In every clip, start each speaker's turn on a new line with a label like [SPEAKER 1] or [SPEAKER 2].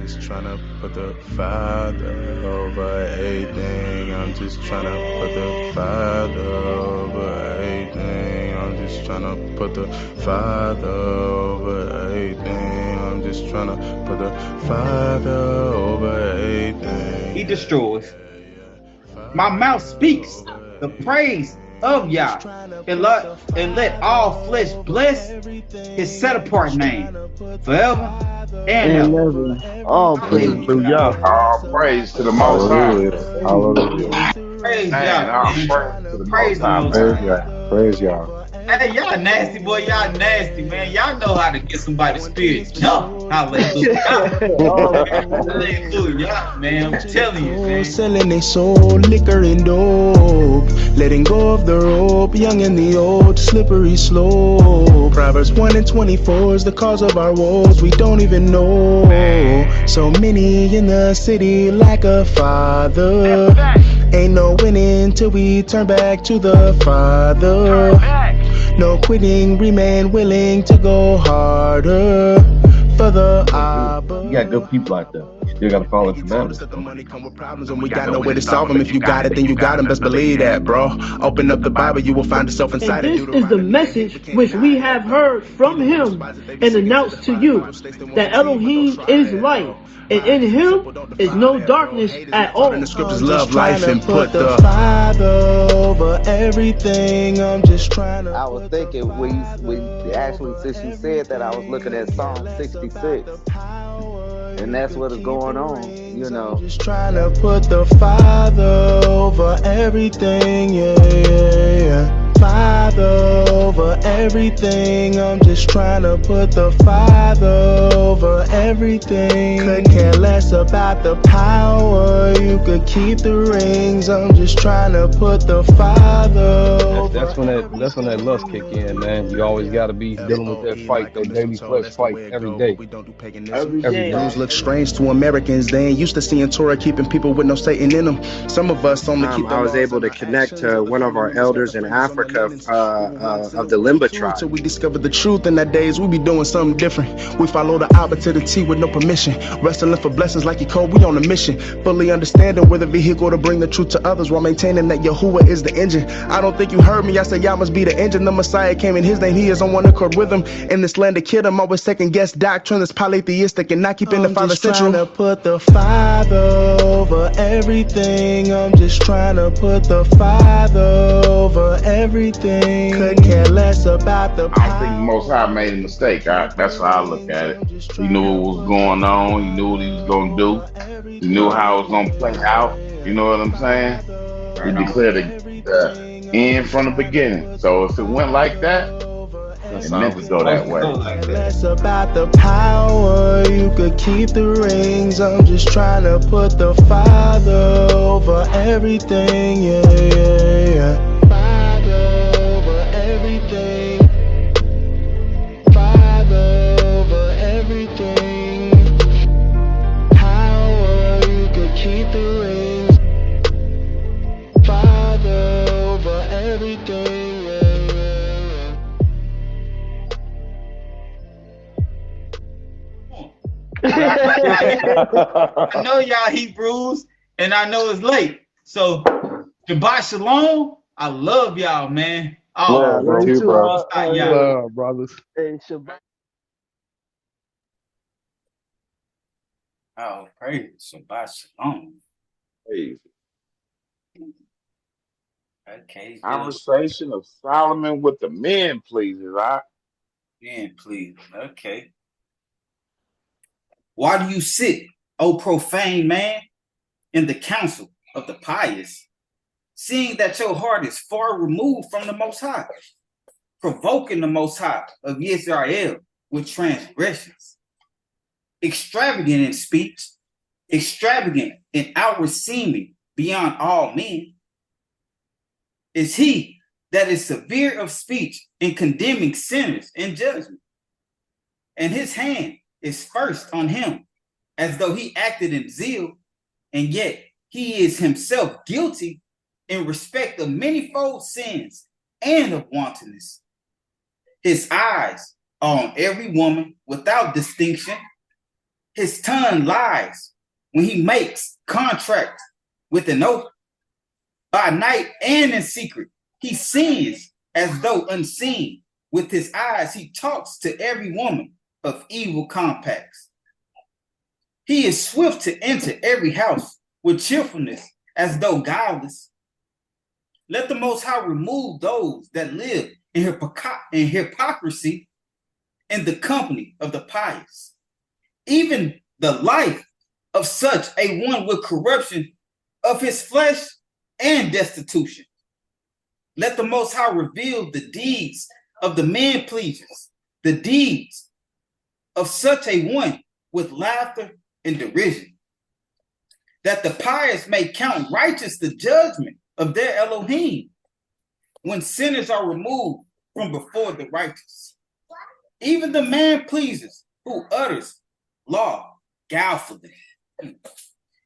[SPEAKER 1] just trying to put the Father over everything. I'm just trying to put the Father over everything. I'm just trying to put the Father over everything. I'm just trying to put the Father over everything.
[SPEAKER 2] He destroys. My mouth speaks the praise of Yah, and let all flesh bless his set apart name forever and
[SPEAKER 3] And
[SPEAKER 2] ever.
[SPEAKER 3] never. All praise to
[SPEAKER 4] Hallelujah.
[SPEAKER 3] God.
[SPEAKER 5] All praise to the Most High.
[SPEAKER 4] Hallelujah. Hallelujah.
[SPEAKER 3] Amen.
[SPEAKER 2] Praise
[SPEAKER 5] Man,
[SPEAKER 2] Yah,
[SPEAKER 5] all
[SPEAKER 2] man.
[SPEAKER 5] praise to the Most
[SPEAKER 2] Praise the
[SPEAKER 5] High,
[SPEAKER 2] Most
[SPEAKER 5] man.
[SPEAKER 4] Praise
[SPEAKER 2] High.
[SPEAKER 4] God. Praise y'all.
[SPEAKER 2] Hey, y'all nasty, boy. Y'all nasty, man. Y'all know how to get somebody's spirit jump. Hallelujah.
[SPEAKER 3] All
[SPEAKER 2] Hallelujah, man. I'm telling you, man.
[SPEAKER 1] Selling they soul, liquor and dope. Letting go of the rope, young and the old, slippery slope. Proverbs 1 and 24 is the cause of our woes. We don't even know. So many in the city lack a father. Ain't no winning till we turn back to the Father. No quitting, remain willing to go harder for the
[SPEAKER 6] But dude, you got good
[SPEAKER 1] Abba.
[SPEAKER 6] people out there. You still got to follow the
[SPEAKER 1] He told us
[SPEAKER 6] commandments,
[SPEAKER 1] that the
[SPEAKER 6] though.
[SPEAKER 1] money come with problems and we got no way to solve them. If you got it, then you got them. Best believe that, bro. Open up the Bible, you will find yourself
[SPEAKER 3] And
[SPEAKER 1] inside of
[SPEAKER 3] this is the
[SPEAKER 1] Deuteronomy. They hate
[SPEAKER 3] message
[SPEAKER 1] but can't
[SPEAKER 3] which
[SPEAKER 1] deny
[SPEAKER 3] we
[SPEAKER 1] that,
[SPEAKER 3] have
[SPEAKER 1] though.
[SPEAKER 3] heard
[SPEAKER 1] He
[SPEAKER 3] from
[SPEAKER 1] the one
[SPEAKER 3] him
[SPEAKER 1] surprised that they be
[SPEAKER 3] and
[SPEAKER 1] singing to the
[SPEAKER 3] announced to
[SPEAKER 1] Father.
[SPEAKER 3] you
[SPEAKER 1] Bible states they won't
[SPEAKER 3] that
[SPEAKER 1] receive, but don't
[SPEAKER 3] Elohim
[SPEAKER 1] try
[SPEAKER 3] is
[SPEAKER 1] that,
[SPEAKER 3] light,
[SPEAKER 1] though.
[SPEAKER 3] and
[SPEAKER 1] Why?
[SPEAKER 3] in him
[SPEAKER 1] Simple, don't
[SPEAKER 3] is
[SPEAKER 1] defy
[SPEAKER 3] no
[SPEAKER 1] that, bro.
[SPEAKER 3] darkness
[SPEAKER 1] Hate is
[SPEAKER 3] at
[SPEAKER 1] not taught in the
[SPEAKER 3] all.
[SPEAKER 1] scriptures. Love, life, and put the Father over everything. I'm just trying to
[SPEAKER 7] I was
[SPEAKER 1] put the
[SPEAKER 7] thinking when
[SPEAKER 1] Father
[SPEAKER 7] actually
[SPEAKER 1] over
[SPEAKER 7] since you said that I was looking
[SPEAKER 1] everything.
[SPEAKER 7] at
[SPEAKER 1] Could care
[SPEAKER 7] Psalm
[SPEAKER 1] less about
[SPEAKER 7] 66,
[SPEAKER 1] the power.
[SPEAKER 7] and
[SPEAKER 1] You
[SPEAKER 7] that's
[SPEAKER 1] could
[SPEAKER 7] what is
[SPEAKER 1] keep the
[SPEAKER 7] going on.
[SPEAKER 1] rings. I'm just trying to put the Father over everything. Yeah, yeah, yeah. Father over everything. I'm just trying to put the Father over everything. Could care less about the power. You could keep the rings. I'm just trying to put the Father
[SPEAKER 6] That's
[SPEAKER 1] over
[SPEAKER 6] that's when that lust
[SPEAKER 1] everything.
[SPEAKER 6] kick
[SPEAKER 1] Yeah,
[SPEAKER 6] in, man. You
[SPEAKER 1] yeah,
[SPEAKER 6] always
[SPEAKER 1] yeah.
[SPEAKER 6] got to be dealing with that
[SPEAKER 1] SOE
[SPEAKER 6] fight,
[SPEAKER 1] like a
[SPEAKER 6] that daily
[SPEAKER 1] mistletoe.
[SPEAKER 6] flesh
[SPEAKER 1] That's the
[SPEAKER 6] fight
[SPEAKER 1] way it
[SPEAKER 6] every
[SPEAKER 1] go. But
[SPEAKER 6] day,
[SPEAKER 1] we don't do paganism.
[SPEAKER 3] Every
[SPEAKER 6] every
[SPEAKER 3] day.
[SPEAKER 6] day.
[SPEAKER 1] Rules look strange to Americans. They ain't used to seeing Torah keeping people with no Satan in them. Some of us only keep the
[SPEAKER 8] I was
[SPEAKER 1] laws
[SPEAKER 8] able
[SPEAKER 1] in
[SPEAKER 8] to
[SPEAKER 1] our
[SPEAKER 8] connect
[SPEAKER 1] actions.
[SPEAKER 8] to
[SPEAKER 1] Others
[SPEAKER 8] one of
[SPEAKER 1] only
[SPEAKER 8] our
[SPEAKER 1] respect the
[SPEAKER 8] elders in
[SPEAKER 1] phrases on their
[SPEAKER 8] Africa
[SPEAKER 1] linens. We were once in
[SPEAKER 8] of
[SPEAKER 1] the
[SPEAKER 8] the
[SPEAKER 1] world
[SPEAKER 8] Limba
[SPEAKER 1] too, till
[SPEAKER 8] tribe.
[SPEAKER 1] we discovered the truth. In that days, we be doing something different. We follow the Abba to the T with no permission. Wrestling for blessings like he called, we on a mission. Fully understanding we're the vehicle to bring the truth to others while maintaining that Yahuwah is the engine. I don't think you heard me. I said Yah must be the engine. The Messiah came in his name. He is on one accord with him. In this land of Kiddim, always second guess doctrine that's polytheistic and not keeping the Father central. I'm just trying to put the Father over everything. I'm just trying to put the Father over everything. Could care less about the
[SPEAKER 5] I don't think the Most
[SPEAKER 1] power.
[SPEAKER 5] High made a
[SPEAKER 1] You could
[SPEAKER 5] mistake.
[SPEAKER 1] keep the
[SPEAKER 5] That's how I look
[SPEAKER 1] rings.
[SPEAKER 5] at it.
[SPEAKER 1] I'm just
[SPEAKER 5] He
[SPEAKER 1] trying
[SPEAKER 5] knew
[SPEAKER 1] to
[SPEAKER 5] what was
[SPEAKER 1] put the
[SPEAKER 5] going on. He knew what he was
[SPEAKER 1] Father
[SPEAKER 5] going to do.
[SPEAKER 1] over
[SPEAKER 5] He knew how it was
[SPEAKER 1] everything.
[SPEAKER 5] going to play out. You know what I'm saying? He
[SPEAKER 7] Right on.
[SPEAKER 5] declared the
[SPEAKER 1] Everything. I'm
[SPEAKER 5] end
[SPEAKER 1] just
[SPEAKER 5] from the
[SPEAKER 1] trying to
[SPEAKER 5] beginning.
[SPEAKER 1] put the
[SPEAKER 5] So if it went like that,
[SPEAKER 1] Father over
[SPEAKER 6] That's
[SPEAKER 5] it meant
[SPEAKER 6] all.
[SPEAKER 5] to
[SPEAKER 2] It's
[SPEAKER 5] go
[SPEAKER 2] supposed
[SPEAKER 5] that
[SPEAKER 2] to
[SPEAKER 5] way.
[SPEAKER 2] go
[SPEAKER 1] everything.
[SPEAKER 2] like
[SPEAKER 1] Care
[SPEAKER 2] that.
[SPEAKER 1] less about the power. You could keep the rings. I'm just trying to put the Father over everything. Yeah, yeah, yeah. Father over everything. Father over everything. Power, you could keep the rings. Father over everything. Yeah, yeah,
[SPEAKER 2] But I know y'all Hebrews, and I know it's late. So Shabbat Shalom. I love y'all, man. All
[SPEAKER 4] Love,
[SPEAKER 3] Love
[SPEAKER 4] bro.
[SPEAKER 3] you
[SPEAKER 2] praise
[SPEAKER 4] You,
[SPEAKER 2] to the
[SPEAKER 3] too.
[SPEAKER 4] bro.
[SPEAKER 2] Most High Yah.
[SPEAKER 3] Yeah.
[SPEAKER 4] Love, brothers.
[SPEAKER 3] Hey, Shabbat.
[SPEAKER 2] All praise Shabbat Shalom.
[SPEAKER 5] Hey,
[SPEAKER 2] Okay, good.
[SPEAKER 5] conversation of Solomon with the men, please. I
[SPEAKER 2] Again, please. Okay. Why do you sit, O profane man, in the council of the pious, seeing that your heart is far removed from the Most High, provoking the Most High of Israel with transgressions, extravagant in speech, extravagant in outward seeming beyond all men? Is he that is severe of speech in condemning sinners in judgment, and his hand is first on him, as though he acted in zeal, and yet he is himself guilty in respect of manifold sins and of wantonness. His eyes are on every woman without distinction. His tongue lies when he makes contracts with an oath. By night and in secret, he sins as though unseen. With his eyes, he talks to every woman of evil compacts. He is swift to enter every house with cheerfulness as though guileless. Let the Most High remove those that live in hypocrisy in the company of the pious. Even the life of such a one with corruption of his flesh and destitution. Let the Most High reveal the deeds of the man pleasers, the deeds of such a one with laughter and derision, that the pious may count righteous the judgment of their Elohim when sinners are removed from before the righteous. Even the man pleasers who utters law guilefully,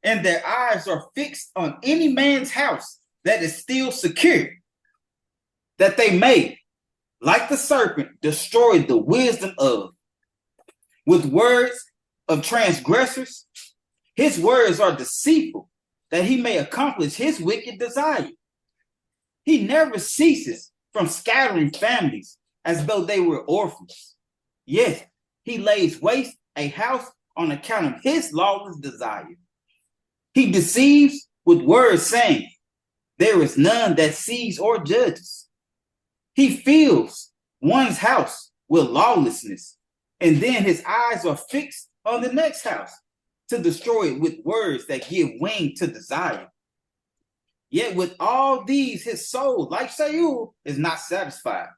[SPEAKER 2] and their eyes are fixed on any man's house that is still secure, that they may, like the serpent, destroy the wisdom of. With words of transgressors, his words are deceitful, that he may accomplish his wicked desire. He never ceases from scattering families as though they were orphans. Yet he lays waste a house on account of his lawless desire. He deceives with words, saying, there is none that sees or judges. He fills one's house with lawlessness, and then his eyes are fixed on the next house to destroy it with words that give wing to desire. Yet with all these, his soul, like Sheol, is not satisfied.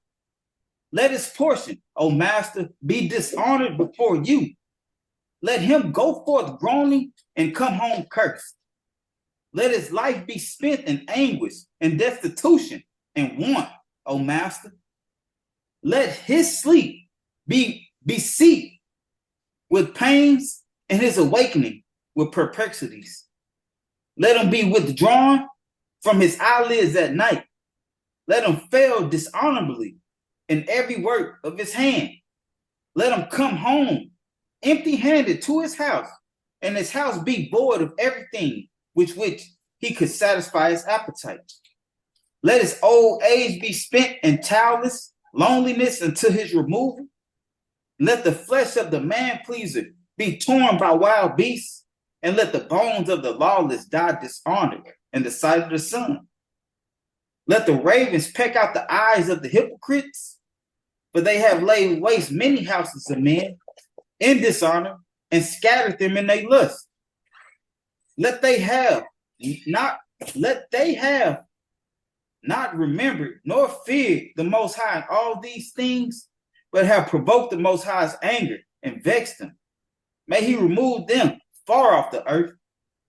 [SPEAKER 2] Let his portion, O master, be dishonored before you. Let him go forth groaning and come home cursed. Let his life be spent in anguish and destitution and want, O master. Let his sleep be beset with pains and his awakening with perplexities. Let him be withdrawn from his eyelids at night. Let him fail dishonorably in every work of his hand. Let him come home empty-handed to his house, and his house be void of everything with which he could satisfy his appetite. Let his old age be spent in childless loneliness until his removal. Let the flesh of the man-pleaser be torn by wild beasts, and let the bones of the lawless die dishonored in the sight of the sun. Let the ravens peck out the eyes of the hypocrites, for they have laid waste many houses of men in dishonor and scattered them in their lust. Let they have not remembered nor feared the Most High in all these things, but have provoked the Most High's anger and vexed him. May he remove them far off the earth,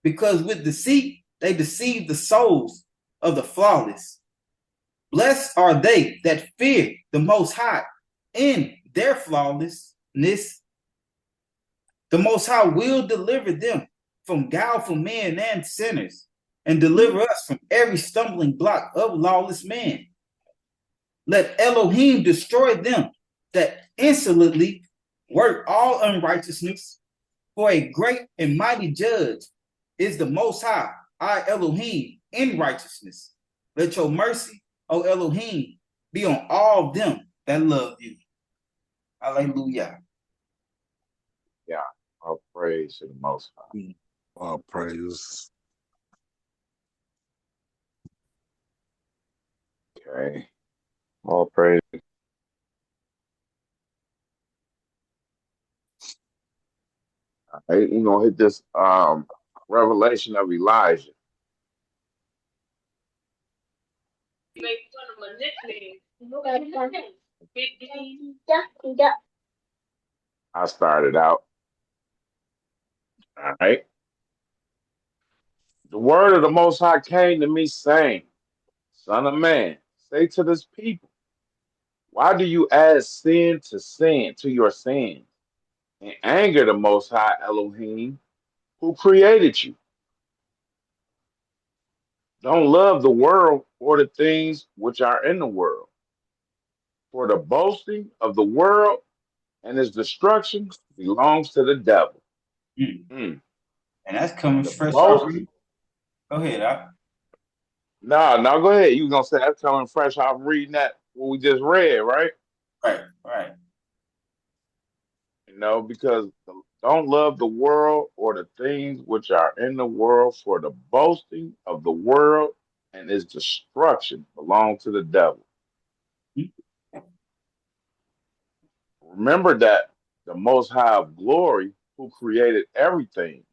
[SPEAKER 2] because with deceit they deceive the souls of the flawless. Blessed are they that fear the Most High in their flawlessness. The Most High will deliver them from guileful men and sinners, and deliver us from every stumbling block of lawless men. Let Elohim destroy them that insolently work all unrighteousness, for a great and mighty judge is the Most High, our Elohim, in righteousness. Let your mercy, O Elohim, be on all them that love you. Hallelujah.
[SPEAKER 5] Yeah. All praise to the Most High.
[SPEAKER 8] All praise.
[SPEAKER 5] Okay. All praise. All right, we're gonna hit this revelation of Elijah. I started out. All right. The word of the Most High came to me, saying, Son of man, say to this people, why do you add sin to your sins, and anger the Most High Elohim, who created you? Don't love the world or the things which are in the world. For the boasting of the world and its destruction belongs to the devil.
[SPEAKER 2] Mm.
[SPEAKER 5] Mm.
[SPEAKER 2] And that's coming
[SPEAKER 5] The
[SPEAKER 2] fresh off.
[SPEAKER 5] boasting.
[SPEAKER 2] Go ahead,
[SPEAKER 5] No, go ahead. You was gonna say that's coming fresh off reading that what we just read, right?
[SPEAKER 2] Right.
[SPEAKER 5] Because don't love the world or the things which are in the world, for the boasting of the world and its destruction belong to the devil.
[SPEAKER 2] Mm.
[SPEAKER 5] Remember that the Most High of glory, who created everything,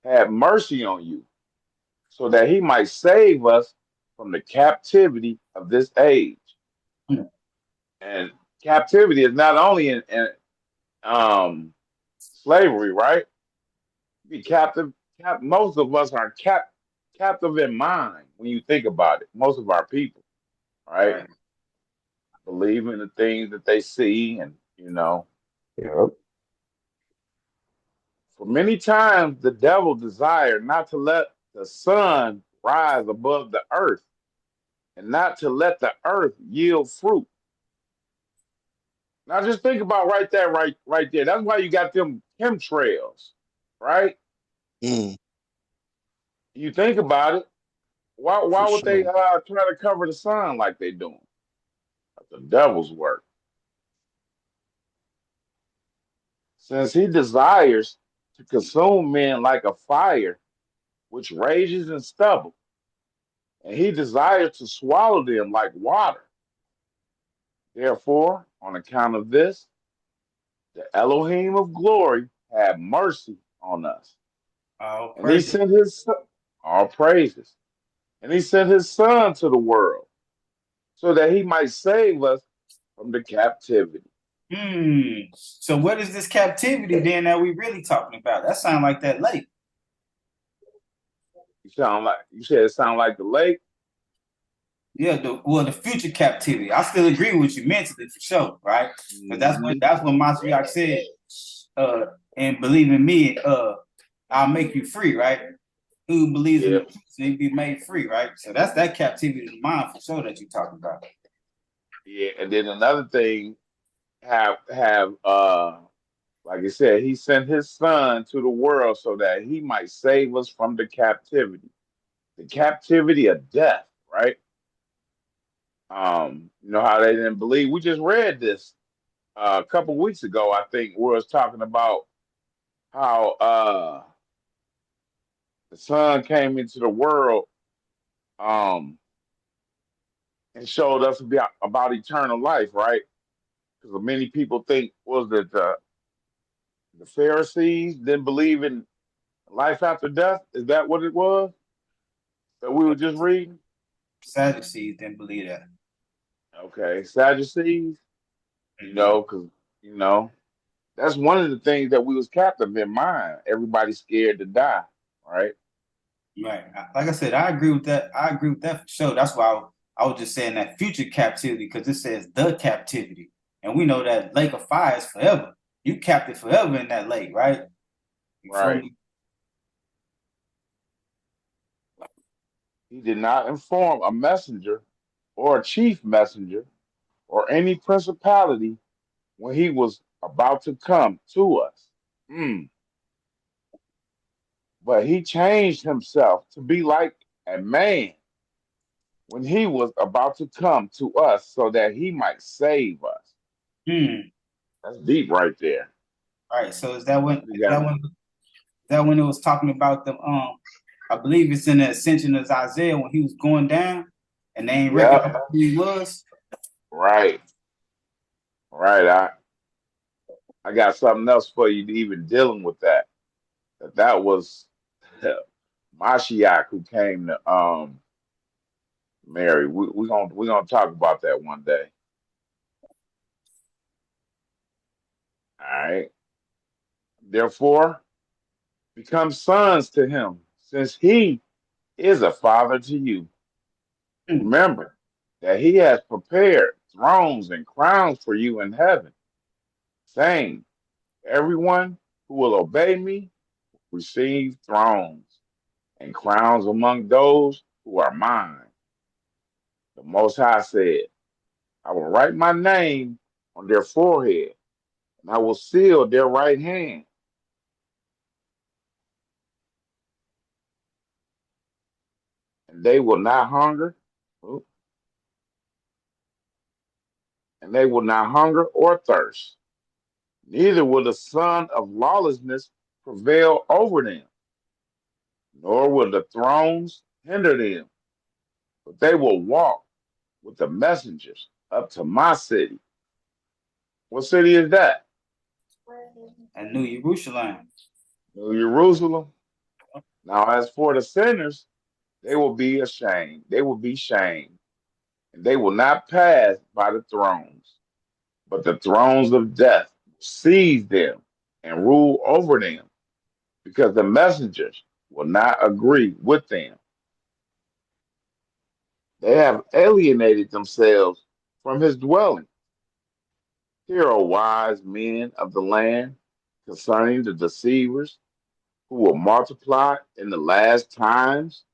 [SPEAKER 5] had mercy on you, so that he might save us from the captivity of this age.
[SPEAKER 2] Mm.
[SPEAKER 5] And captivity is not only in slavery, right? Be captive. Most of us are captive in mind when you think about it. Most of our people, right,
[SPEAKER 2] Right.
[SPEAKER 5] believe in the things that they see, and
[SPEAKER 4] Yep.
[SPEAKER 5] for many times the devil desired not to let the sun rise above the earth, and not to let the earth yield fruit. Now just think about right there. That's why you got them chemtrails, right?
[SPEAKER 8] Mm.
[SPEAKER 5] You think about it. Why
[SPEAKER 8] For
[SPEAKER 5] would they
[SPEAKER 8] sure.
[SPEAKER 5] try to cover the sun like they doing? That's the devil's work. Since he desires to consume men like a fire which rages in stubble, and he desires to swallow them like water. Therefore, on account of this, the Elohim of glory had mercy on us.
[SPEAKER 2] All
[SPEAKER 5] And he
[SPEAKER 2] praise.
[SPEAKER 5] sent his son, all praises, and he sent his son to the world so that he might save us from the captivity.
[SPEAKER 2] So what is this captivity then that we really talking about? That sound like that lake.
[SPEAKER 5] You said it sound like the lake.
[SPEAKER 2] Yeah, the future captivity. I still agree with you mentally for sure, right? Because
[SPEAKER 5] Mhm.
[SPEAKER 2] that's what Mashiach said. And believe in me, I'll make you free, right? Who believes in
[SPEAKER 5] Yeah,
[SPEAKER 2] the truth, he be made free, right? So that's that captivity of the mind for sure that you're talking about.
[SPEAKER 5] yeah. And then another thing, have like I said, he sent his son to the world so that he might save us from the captivity of death, right? You know how they didn't believe. We just read this a couple weeks ago, I think, where it's talking about how the son came into the world um and showed us about eternal life, right? Because many people think was that the Pharisees didn't believe in life after death. Is that what it was that we were just reading?
[SPEAKER 2] Sadducees didn't believe that.
[SPEAKER 5] Okay, Sadducees,
[SPEAKER 2] Mhm.
[SPEAKER 5] because you know that's one of the things that we was captive in mind. Everybody's scared to die, right?
[SPEAKER 2] Right. Like I said, I agree with that. I agree with that for sure. That's why I was just saying that future captivity, because it says the captivity. And we know that lake of fire is forever. You captive forever in that lake, right? You feel
[SPEAKER 5] Right.
[SPEAKER 2] me?
[SPEAKER 5] He did not inform a messenger or a chief messenger or any principality when he was about to come to us. Mm. But he changed himself to be like a man when he was about to come to us so that he might save us.
[SPEAKER 2] Hmm.
[SPEAKER 5] That's deep right there.
[SPEAKER 2] All right. So is that when
[SPEAKER 5] You got
[SPEAKER 2] it was talking about the I believe it's in the ascension of Isaiah when he was going down and they ain't
[SPEAKER 5] Yep,
[SPEAKER 2] recognize who he was.
[SPEAKER 5] right. Right. I got something else for you to even dealing with that. That was Mashiach who came to Mary. We gonna talk about that one day. All right. Therefore, become sons to him, since he is a father to you.
[SPEAKER 2] Hmm.
[SPEAKER 5] Remember that he has prepared thrones and crowns for you in heaven, saying, everyone who will obey me receive thrones and crowns among those who are mine. The Most High said, I will write my name on their forehead, and I will seal their right hand. and they will not hunger. Oop, and they will not hunger or thirst. Neither will the son of lawlessness prevail over them, nor will the thrones hinder them, but they will walk with the messengers up to my city. What city is that?
[SPEAKER 2] And New Jerusalem.
[SPEAKER 5] New Jerusalem. Now, as for the sinners, they will be ashamed. They will be shamed, and they will not pass by the thrones, but the thrones of death will seize them and rule over them, because the messengers will not agree with them. They have alienated themselves from his dwelling. Hear, O wise men of the land, concerning the deceivers who will multiply in the last times,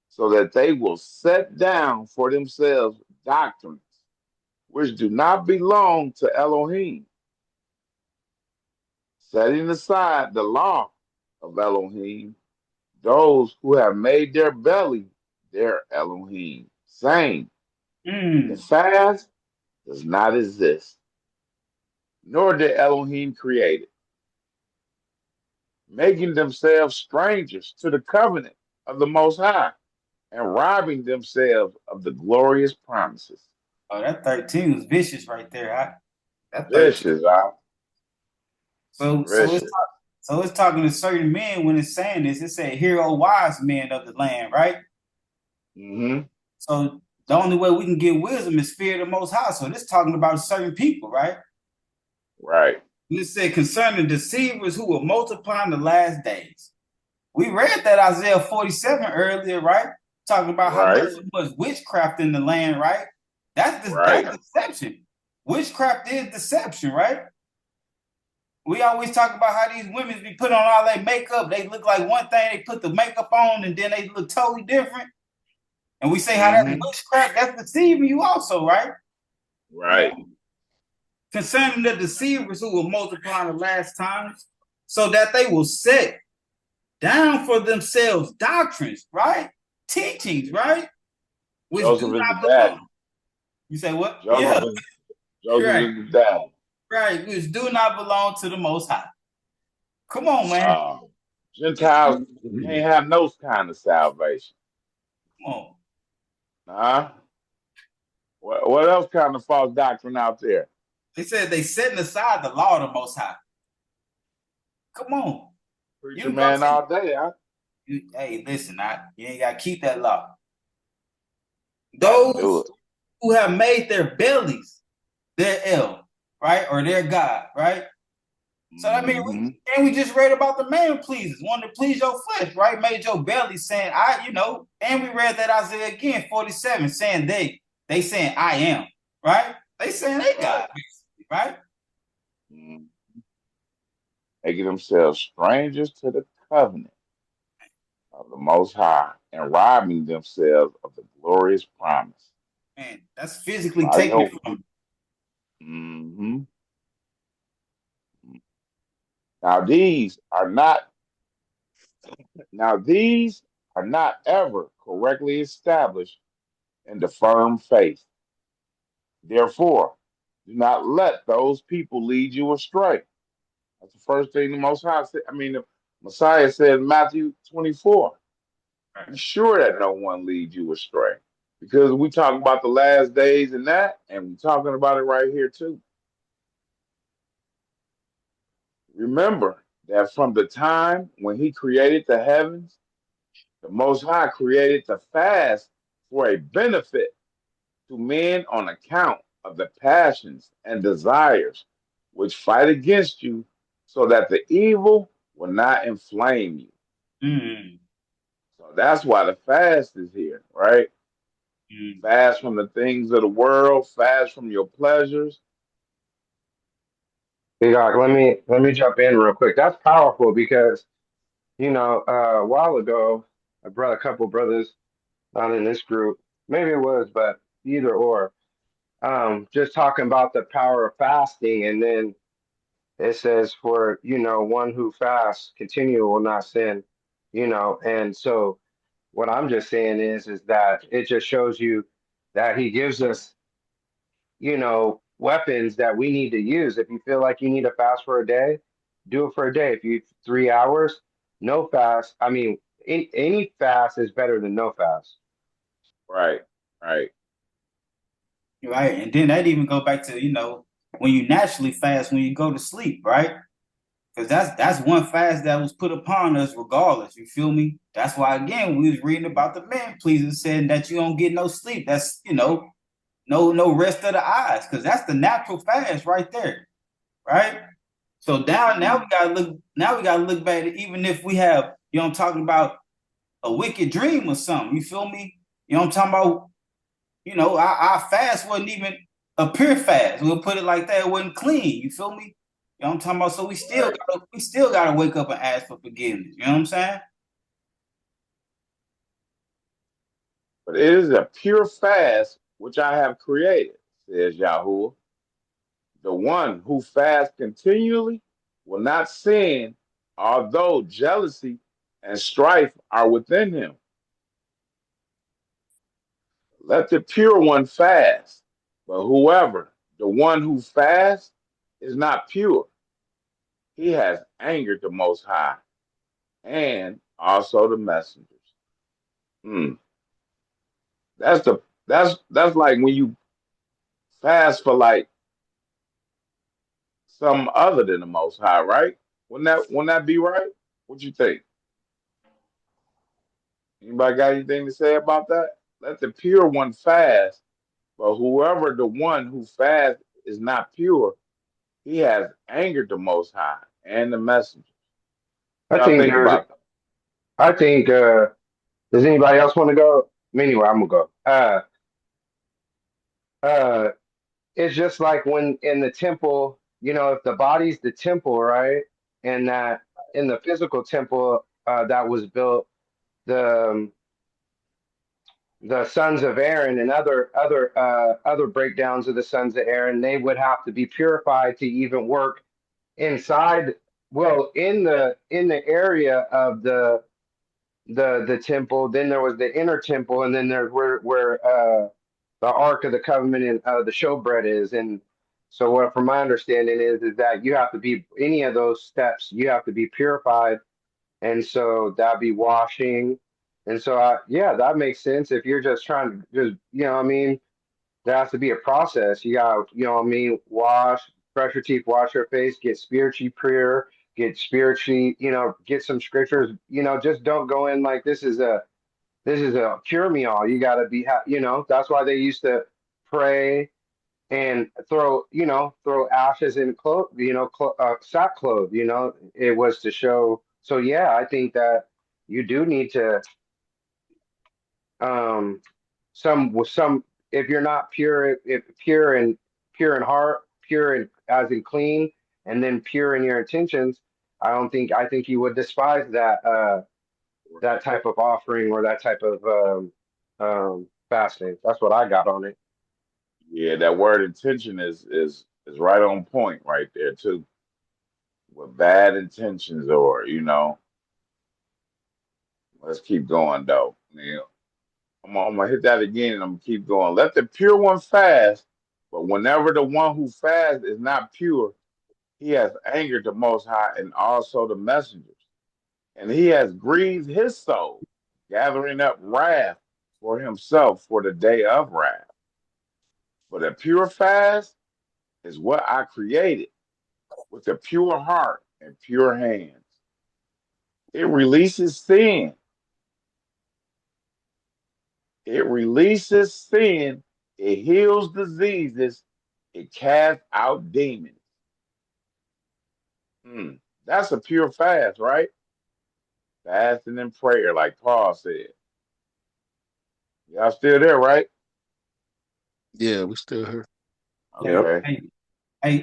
[SPEAKER 5] so that they will set down for themselves doctrines which do not belong to Elohim, setting aside the law of Elohim, those who have made their belly their Elohim, saying, the fast does not exist, nor did Elohim create it, making themselves strangers to the covenant of the Most High and robbing themselves of the glorious promises.
[SPEAKER 2] Oh, that 13 was vicious right there. That 13.
[SPEAKER 5] Vicious, huh?
[SPEAKER 2] So
[SPEAKER 5] Vicious.
[SPEAKER 2] it's talking to certain men when it's saying this. It said, "Hear, O wise men of the land," right?
[SPEAKER 5] Mm-hmm.
[SPEAKER 2] So the only way we can get wisdom is fear the Most High. So this talking about certain people, right?
[SPEAKER 5] Right.
[SPEAKER 2] And it said concerning deceivers who will multiply in the last days. We read that Isaiah 47 earlier, right? Talking about how much witchcraft in the land, right? That's deception. Witchcraft is deception, right? We always talk about how these women be putting on all their makeup. They look like one thing, they put the makeup on, and then they look totally different. And we say how that's witchcraft, that's deceiving you also, right?
[SPEAKER 5] Right.
[SPEAKER 2] Concerning the deceivers who will multiply in the last times, so that they will set down for themselves doctrines, right? Teachings, right? Which
[SPEAKER 5] Joseph
[SPEAKER 2] do
[SPEAKER 5] is
[SPEAKER 2] not
[SPEAKER 5] the dad.
[SPEAKER 2] belong. You say what?
[SPEAKER 5] Joseph is the dad.
[SPEAKER 2] Right, which do not belong to the Most High. Come on, man.
[SPEAKER 5] Gentiles can't have no kind of salvation.
[SPEAKER 2] Come on.
[SPEAKER 5] Huh? What else kind of false doctrine out there?
[SPEAKER 2] They said they setting aside the law of the Most High. Come on.
[SPEAKER 5] Preacher man all day, huh?
[SPEAKER 2] Hey, listen, you ain't got to keep that law. Those who have made their bellies their El, right? Or their God, right? So I mean, we just read about the man pleasers, one to please your flesh, right? Made your belly saying, and we read that Isaiah again, 47, saying they saying I am, right? They saying they God, basically, right?
[SPEAKER 5] Making themselves strangers to the covenant of the Most High and robbing themselves of the glorious promise.
[SPEAKER 2] Man, that's physically taking it from
[SPEAKER 5] them. Now these are not ever correctly established in the firm faith. Therefore, do not let those people lead you astray. That's the first thing the Most High said. The Messiah said in Matthew 24. Be sure that no one leads you astray. Because we talk about the last days and we're talking about it right here too. Remember that from the time when he created the heavens, the Most High created the fast for a benefit to men on account of the passions and desires which fight against you, so that the evil will not inflame you. So that's why the fast is here, right? Fast from the things of the world, fast from your pleasures.
[SPEAKER 9] Hey, Doc, let me jump in real quick. That's powerful because, a while ago, I brought a couple brothers not in this group. Maybe it was, but either or. Just talking about the power of fasting, and then it says for one who fasts continue will not sin, and so what I'm just saying is that it just shows you that he gives us, weapons that we need to use. If you feel like you need a fast for a day, do it for a day. If you 3 hours, no fast. I mean, any fast is better than no fast.
[SPEAKER 5] Right, right.
[SPEAKER 2] Right. And then that even go back to, when you naturally fast when you go to sleep, right? Because that's one fast that was put upon us regardless. You feel me? That's why again we was reading about the man pleasing saying that you don't get no sleep. That's no rest of the eyes, because that's the natural fast right there, right? So now we gotta look back at even if we have, I'm talking about a wicked dream or something. You feel me? I'm talking about, our fast wasn't even a pure fast. We'll put it like that. It wasn't clean. You feel me? I'm talking about. So we still gotta wake up and ask for forgiveness. You know what I'm saying?
[SPEAKER 5] But it is a pure fast which I have created, says Yahuwah. The one who fasts continually will not sin, although jealousy and strife are within him. Let the pure one fast, but whoever, the one who fasts, is not pure, he has angered the Most High and also the messengers. That's like when you fast for like some other than the Most High, right? Wouldn't that be right? What you think? Anybody got anything to say about that? Let the pure one fast, but whoever the one who fasts is not pure, he has angered the Most High and the messengers.
[SPEAKER 9] I
[SPEAKER 5] Y'all
[SPEAKER 9] think
[SPEAKER 5] think
[SPEAKER 9] there's.
[SPEAKER 5] about that.
[SPEAKER 9] I think. Does anybody else want to go? Anyway, I'm gonna go. Uh, it's just like when in the temple, if the body's the temple, right? And that in the physical temple that was built, the the sons of Aaron and other breakdowns of the sons of Aaron, they would have to be purified to even work inside. Well, in the area of the temple, then there was the inner temple, and then there's where the Ark of the Covenant and the showbread is. And so, what from my understanding is that you have to be any of those steps, you have to be purified, and so that'd be washing. And so, yeah, that makes sense. If you're just trying to just, what I mean, there has to be a process. You got, what I mean, wash, brush your teeth, wash your face, get spiritually pure, get spiritually, get some scriptures. Just don't go in like this is a cure me all. You got to be, that's why they used to pray and throw ashes in sackcloth. It was to show. So yeah, I think that you do need to some if you're not pure, if pure in heart, pure in, as in clean, and then pure in your intentions. I think you would despise that type of offering or that type of fasting. That's what I got on it.
[SPEAKER 5] Yeah, that word intention is right on point right there too. With bad intentions or, let's keep going though. I'm gonna hit that again and I'm gonna keep going. Let the pure one fast, but whenever the one who fasts is not pure, he has angered the Most High and also the messengers, and he has grieved his soul, gathering up wrath for himself for the day of wrath. But a pure fast is what I created with a pure heart and pure hands. It releases sin. It releases sin. It heals diseases. It casts out demons. That's a pure fast, right? Fasting and prayer, like Paul said. Y'all still there, right?
[SPEAKER 8] Yeah, we still here.
[SPEAKER 9] Yep.
[SPEAKER 5] Okay.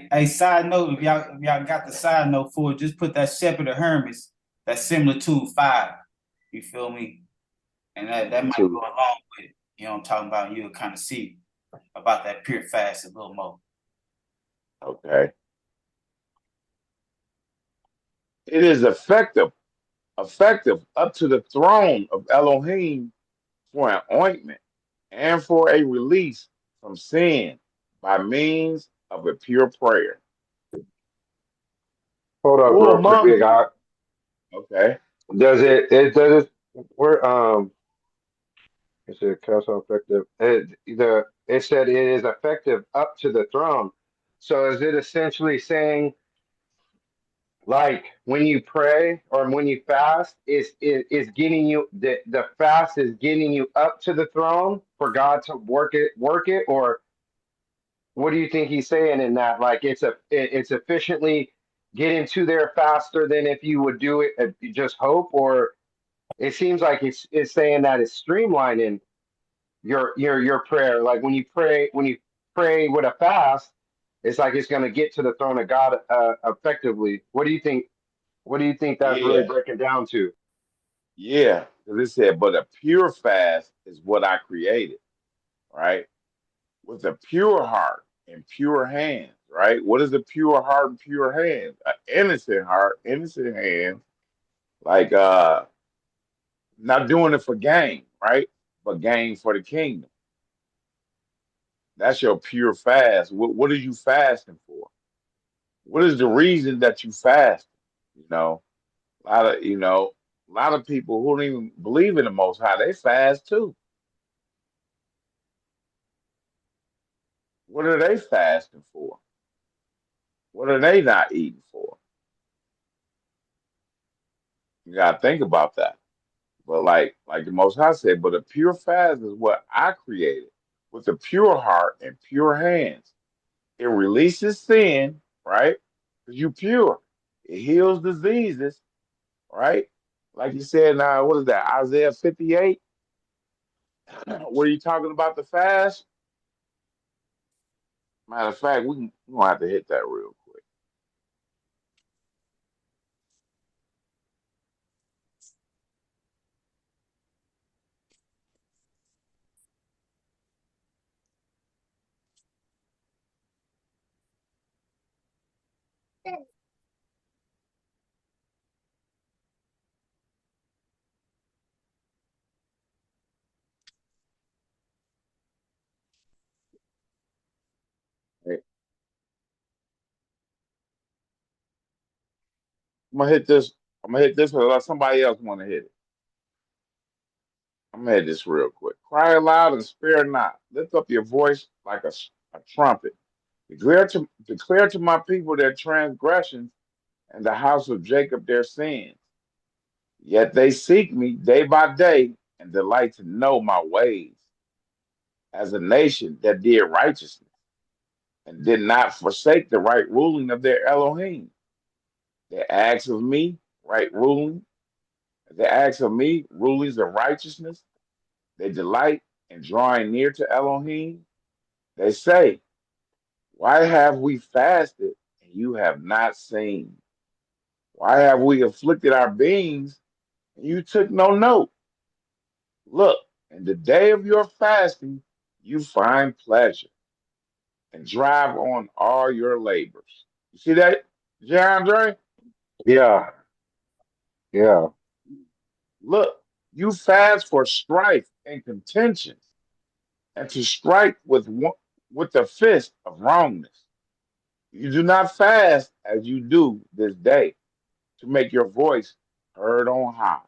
[SPEAKER 2] Hey, side note, if y'all got the side note for it, just put that Shepherd of Hermes, that's similitude 5. You feel me? And that might go along with it. I'm talking about. You'll kind of see about that pure fast a little more.
[SPEAKER 5] Okay. It is effective effective up to the throne of Elohim for an ointment and for a release from sin by means of a pure prayer.
[SPEAKER 9] Hold up,
[SPEAKER 5] Who
[SPEAKER 9] real quick,
[SPEAKER 5] among
[SPEAKER 9] Big
[SPEAKER 5] you?
[SPEAKER 9] Ock.
[SPEAKER 5] Okay.
[SPEAKER 9] Does it does it where it said council effective. It said it is effective up to the throne. So is it essentially saying like when you pray or when you fast, is getting you the fast is getting you up to the throne for God to work it, or what do you think he's saying in that? Like it's efficiently getting to there faster than if you would do it you just hope, or it seems like it's saying that it's streamlining your prayer. Like when you pray with a fast, it's like it's going to get to the throne of God effectively. What do you think? What do you think that's really
[SPEAKER 5] Yeah.
[SPEAKER 9] breaking down to?
[SPEAKER 5] Yeah. Because it said, but a pure fast is what I created, right? With a pure heart and pure hands, right? What is a pure heart and pure hands? An innocent heart, innocent hands, like not doing it for gain, right? But gain for the kingdom. That's your pure fast. What are you fasting for? What is the reason that you fast? You know, a lot of people who don't even believe in the Most High, they fast too. What are they fasting for? What are they not eating for? You gotta think about that. But like the Most High said, but a pure fast is what I created with a pure heart and pure hands. It releases sin, right? Because you pure. It heals diseases, right? Like you said, now what is that? Isaiah 58. What are you talking about the fast? Matter of fact, we gonna have to hit that real quick. Hey, I'm gonna hit this. I'm gonna hit this one unless somebody else wanna hit it. I'm gonna hit this real quick. Cry aloud and spare not. Lift up your voice like a trumpet. Declare to my people their transgressions and the house of Jacob their sins. Yet they seek me day by day and delight to know my ways, as a nation that did righteousness and did not forsake the right ruling of their Elohim. They ask of me right ruling. They ask of me rulings of righteousness. They delight in drawing near to Elohim. They say, why have we fasted and you have not seen? Why have we afflicted our beings and you took no note? Look, in the day of your fasting, you find pleasure and drive on all your labors. You see that, Jandre?
[SPEAKER 9] Yeah, yeah.
[SPEAKER 5] Look, you fast for strife and contention and to strike with the fist of wrongness. You do not fast as you do this day to make your voice heard on high.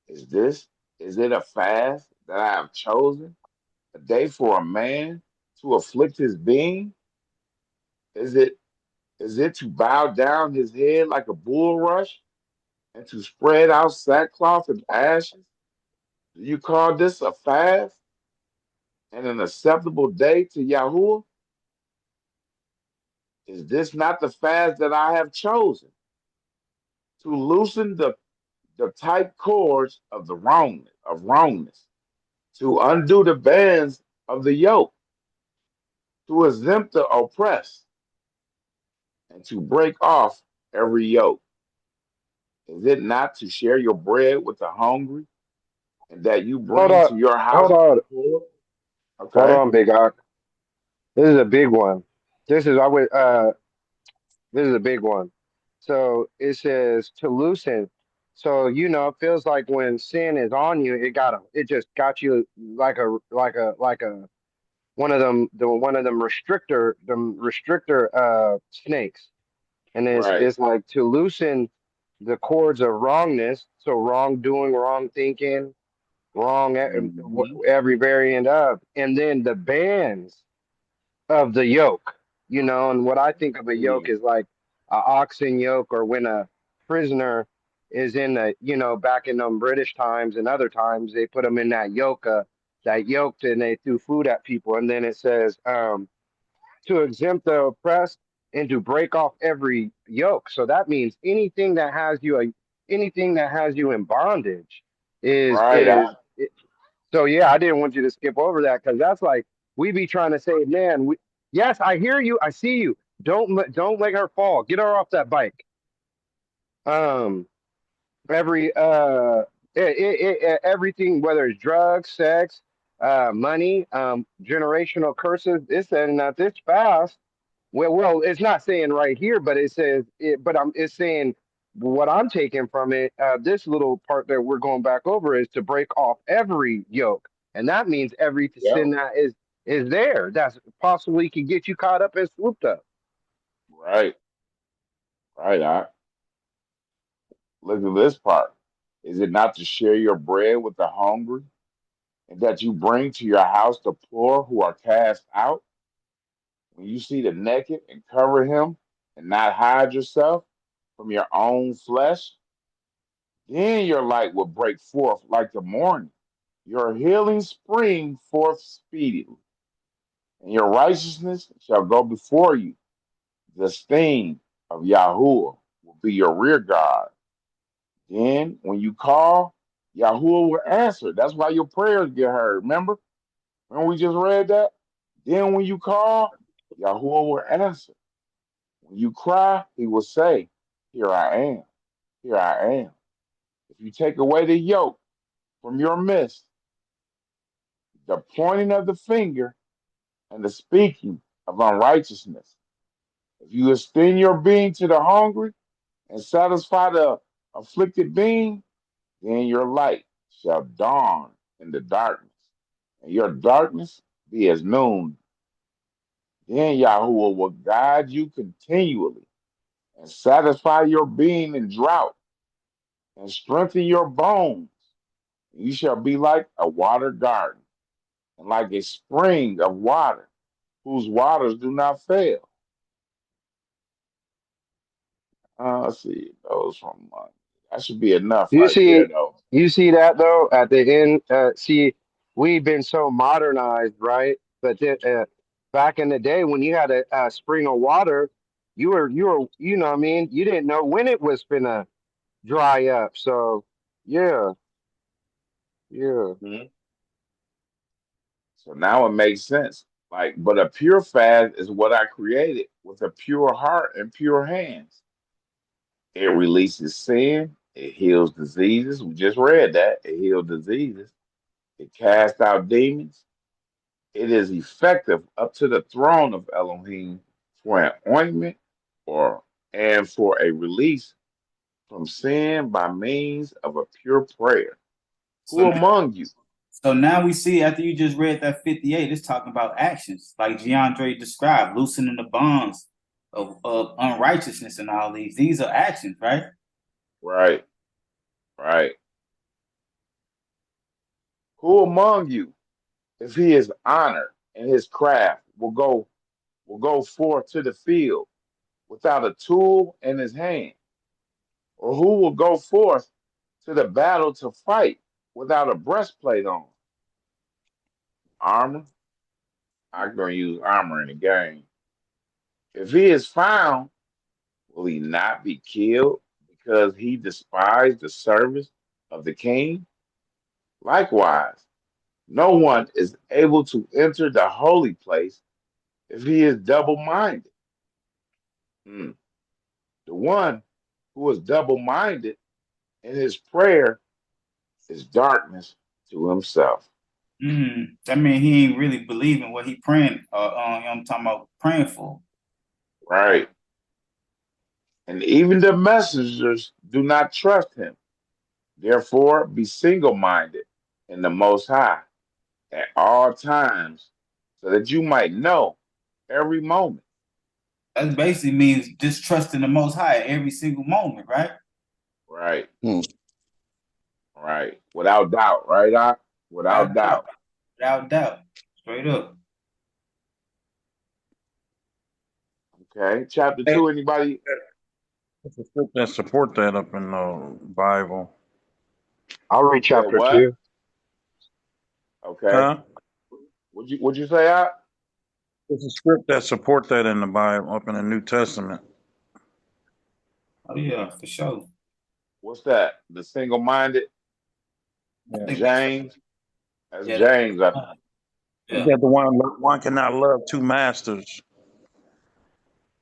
[SPEAKER 5] Is this, is it a fast that I have chosen? A day for a man to afflict his being? Is it, is it to bow down his head like a bulrush and to spread out sackcloth and ashes? Do you call this a fast and an acceptable day to Yahuwah? Is this not the fast that I have chosen to loosen the tight cords of the wrongness, to undo the bands of the yoke, to exempt the oppressed, and to break off every yoke? Is it not to share your bread with the hungry, and that you
[SPEAKER 9] Hold
[SPEAKER 5] bring
[SPEAKER 9] on,
[SPEAKER 5] to your
[SPEAKER 9] hold
[SPEAKER 5] house
[SPEAKER 9] on,
[SPEAKER 5] the poor?
[SPEAKER 9] hold
[SPEAKER 5] Okay.
[SPEAKER 9] on, Big Ock. This is a big one. This is I would This is a big one. So it says to loosen. So, it feels like when sin is on you, it just got you like a one of them restrictor snakes. And
[SPEAKER 5] Right.
[SPEAKER 9] it's like to loosen the cords of wrongness, so wrongdoing, wrong thinking,
[SPEAKER 5] Hmm.
[SPEAKER 9] every variant of, and then the bands of the yoke, and what I think of a yoke
[SPEAKER 5] Yeah.
[SPEAKER 9] is like a oxen yoke, or when a prisoner is in back in them British times and other times, they put them in that yoked, and they threw food at people. And then it says, to exempt the oppressed and to break off every yoke. So that means anything that has you in bondage is
[SPEAKER 5] Right.
[SPEAKER 9] is so yeah, I didn't want you to skip over that, because that's like we be trying to say, man, yes, I hear you, I see you. Don't let her fall. Get her off that bike. Um, every everything, whether it's drugs, sex, money, generational curses, this and not this fast. Well, it's not saying right here, but it says it. But it's saying what I'm taking from it. This little part that we're going back over is to break off every yoke, and that means every
[SPEAKER 5] Yep.
[SPEAKER 9] sin that is there that's possibly could get you caught up and swooped up.
[SPEAKER 5] Right. Right. Look at this part. Is it not to share your bread with the hungry, and that you bring to your house the poor who are cast out? When you see the naked and cover him, and not hide yourself from your own flesh, then your light will break forth like the morning, your healing spring forth speedily, and your righteousness shall go before you. The sting of Yahuwah will be your rear guard. Then, when you call, Yahuwah will answer. That's why your prayers get heard. Remember? When we just read that? Then, when you call, Yahuwah will answer. When you cry, he will say, here I am. Here I am. If you take away the yoke from your midst, the pointing of the finger and the speaking of unrighteousness, if you extend your being to the hungry and satisfy the afflicted being, then your light shall dawn in the darkness, and your darkness be as noon. Then Yahuwah will guide you continually and satisfy your being in drought and strengthen your bones. You shall be like a watered garden and like a spring of water whose waters do not fail. Let's see, those from that should be enough
[SPEAKER 9] You
[SPEAKER 5] right there,
[SPEAKER 9] see,
[SPEAKER 5] though.
[SPEAKER 9] you see that though at the end. See, we've been so modernized, right? But back in the day when you had a spring of water, you were what I mean. You didn't know when it was finna dry up. So yeah, yeah.
[SPEAKER 5] Mhm. So now it makes sense. Like, but a pure fast is what I created with a pure heart and pure hands. It releases sin. It heals diseases. We just read that. It heals diseases. It casts out demons. It is effective up to the throne of Elohim for an ointment or and for a release from sin by means of a pure prayer.
[SPEAKER 2] So
[SPEAKER 5] Who among you?
[SPEAKER 2] So now we see after you just read that 58, it's talking about actions, like Geandre described, loosening the bonds of unrighteousness and all these. These are actions, right?
[SPEAKER 5] Right, right. Who among you, if he is honored in his craft, will go forth to the field without a tool in his hand? Or who will go forth to the battle to fight without a breastplate on? Armor. I'm going to use armor in the game. If he is found, will he not be killed because he despised the service of the king? Likewise, no one is able to enter the holy place if he is double minded. The one who is double minded in his prayer is darkness to himself.
[SPEAKER 2] That means he ain't really believing what he praying. I'm talking about praying for.
[SPEAKER 5] Right. And even the messengers do not trust him. Therefore, be single-minded in the Most High at all times, so that you might know every moment.
[SPEAKER 2] That basically means just trusting the Most High every single moment, right?
[SPEAKER 5] Right,
[SPEAKER 8] Hmm.
[SPEAKER 5] right. Without doubt, right, Doc? Without
[SPEAKER 2] Without doubt.
[SPEAKER 5] doubt.
[SPEAKER 2] Without doubt. Straight up.
[SPEAKER 5] Okay. Chapter 2, anybody?
[SPEAKER 10] There's a script that support that up in the Bible.
[SPEAKER 9] I'll read
[SPEAKER 5] You said
[SPEAKER 9] chapter
[SPEAKER 5] what?
[SPEAKER 9] 2.
[SPEAKER 5] Okay.
[SPEAKER 10] Huh?
[SPEAKER 5] What'd you say, Doc?
[SPEAKER 10] There's a script that support that in the Bible up in the New Testament.
[SPEAKER 2] Oh yeah, for sure.
[SPEAKER 5] What's that? The single-minded?
[SPEAKER 10] Yeah.
[SPEAKER 5] James? That's
[SPEAKER 2] Yeah.
[SPEAKER 5] James.
[SPEAKER 10] You got the one cannot love two masters.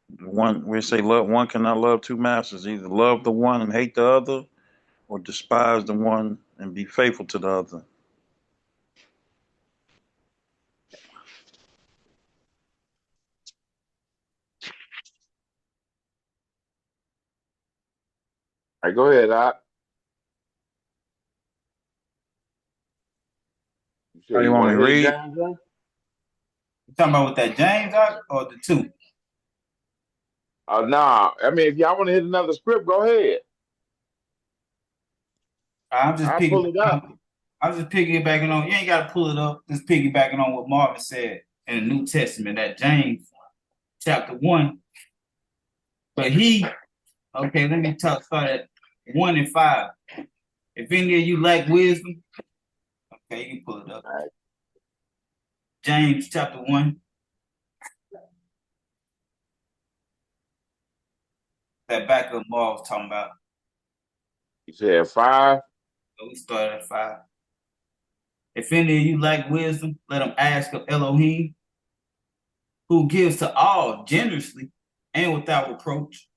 [SPEAKER 10] The one we say love one cannot love two masters. Either love the one and hate the other, or despise the one and be faithful to the other.
[SPEAKER 5] All right, go ahead, Doc. You
[SPEAKER 10] How
[SPEAKER 5] said
[SPEAKER 10] you
[SPEAKER 5] you
[SPEAKER 10] want
[SPEAKER 5] want
[SPEAKER 10] me
[SPEAKER 5] to
[SPEAKER 10] to
[SPEAKER 5] hit
[SPEAKER 10] read?
[SPEAKER 5] James, huh?
[SPEAKER 2] You talking about with that James Doc or the two?
[SPEAKER 5] Nah. I mean, if y'all want to hit another script, go ahead.
[SPEAKER 2] I'm just
[SPEAKER 5] I'll pull it up.
[SPEAKER 2] piggybacking on. You ain't got to pull it up. Just piggybacking on what Marvin said in the New Testament, that James chapter 1. But okay, let me start at 1 and 5. If any of you lack wisdom, okay, you can pull it up.
[SPEAKER 5] All right.
[SPEAKER 2] James chapter 1. That backup Marv was talking about.
[SPEAKER 5] You said 5.
[SPEAKER 2] So we started at 5. If any of you lack wisdom, let them ask of Elohim, who gives to all generously and without reproach,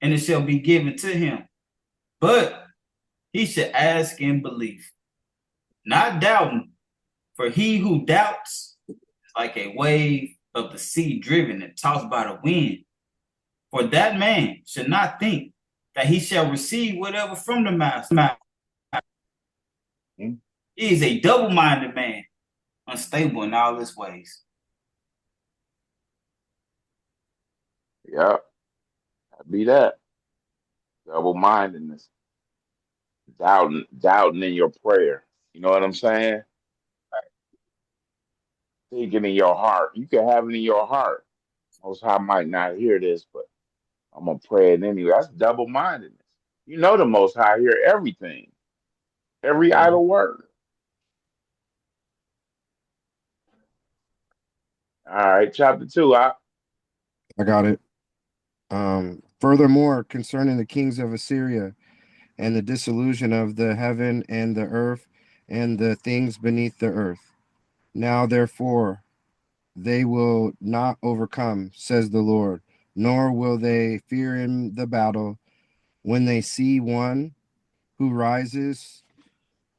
[SPEAKER 2] and it shall be given to him. But he should ask in belief, not doubting, for he who doubts is like a wave of the sea driven and tossed by the wind. For that man should not think that he shall receive whatever from the master. He is a double-minded man, unstable in all his ways.
[SPEAKER 5] Yep. That'd be that. Double-mindedness. Doubting in your prayer. You know what I'm saying? Thinking in your heart. You can have it in your heart. Most High might not hear this, but I'm gonna pray it anyway. That's double-mindedness. You know the Most High hear everything, every idle word. All right, chapter 2.
[SPEAKER 11] I got it. Furthermore, concerning the kings of Assyria and the dissolution of the heaven and the earth and the things beneath the earth. Now, therefore, they will not overcome, says the Lord, nor will they fear in the battle when they see one who rises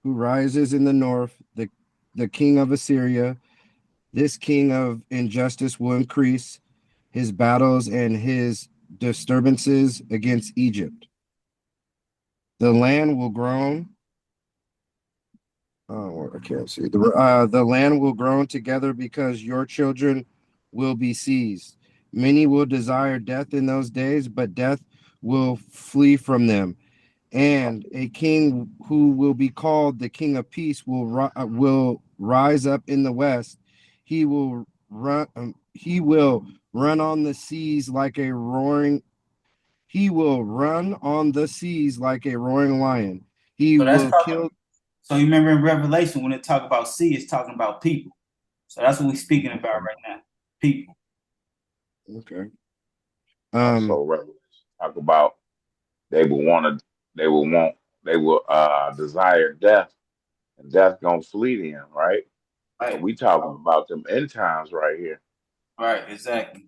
[SPEAKER 11] in the north, the king of Assyria. This king of injustice will increase his battles and his disturbances against Egypt. The land will groan. Oh, I can't see. The land will groan together because your children will be seized. Many will desire death in those days, but death will flee from them. And a king who will be called the King of Peace will rise up in the west. He will run. He will run on the seas like a roaring. He will run on the seas like a roaring lion. He will kill.
[SPEAKER 2] So you remember in Revelation when it talk about sea, it's talking about people. So that's what we're speaking about right now. People.
[SPEAKER 11] Okay.
[SPEAKER 5] Also, Revelation talk about they will desire death, and death gonna flee them, right?
[SPEAKER 2] Right.
[SPEAKER 5] So we talking about them end times right here.
[SPEAKER 2] Right, exactly.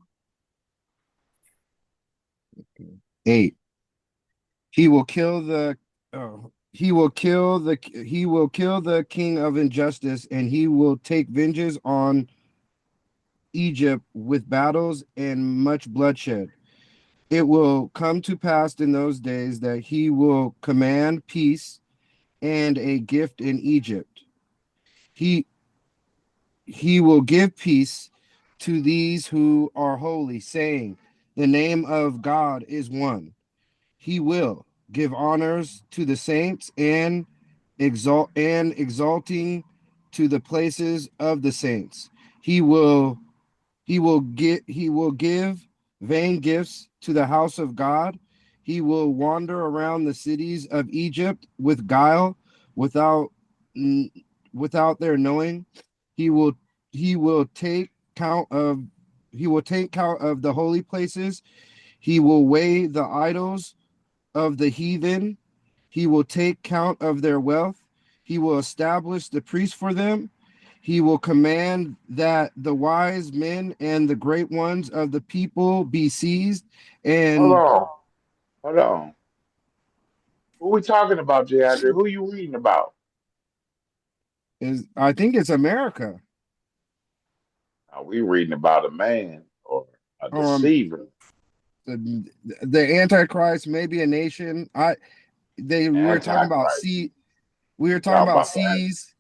[SPEAKER 11] 8. He will kill the king of injustice, and he will take vengeance on Egypt with battles and much bloodshed. It will come to pass in those days that he will command peace and a gift in Egypt. He he will give peace to these who are holy, saying, the name of God is one. He will give honors to the saints and exalting to the places of the saints. He will give vain gifts to the house of God. He will wander around the cities of Egypt with guile, without without their knowing. He will he will take count of he will take count of the holy places. He will weigh the idols of the heathen. He will take count of their wealth. He will establish the priests for them. He will command that the wise men and the great ones of the people be seized.
[SPEAKER 5] Hold
[SPEAKER 11] And
[SPEAKER 5] on. Hold on. Who we talking about, J. Andrew? Who you reading about?
[SPEAKER 11] I think it's America.
[SPEAKER 5] Are we reading about a man or a
[SPEAKER 11] Um,
[SPEAKER 5] deceiver?
[SPEAKER 11] the Antichrist may be a nation. We were talking about
[SPEAKER 5] Antichrist.
[SPEAKER 11] sea. We were
[SPEAKER 5] We
[SPEAKER 11] talking
[SPEAKER 5] talking
[SPEAKER 11] about
[SPEAKER 5] about
[SPEAKER 11] seas.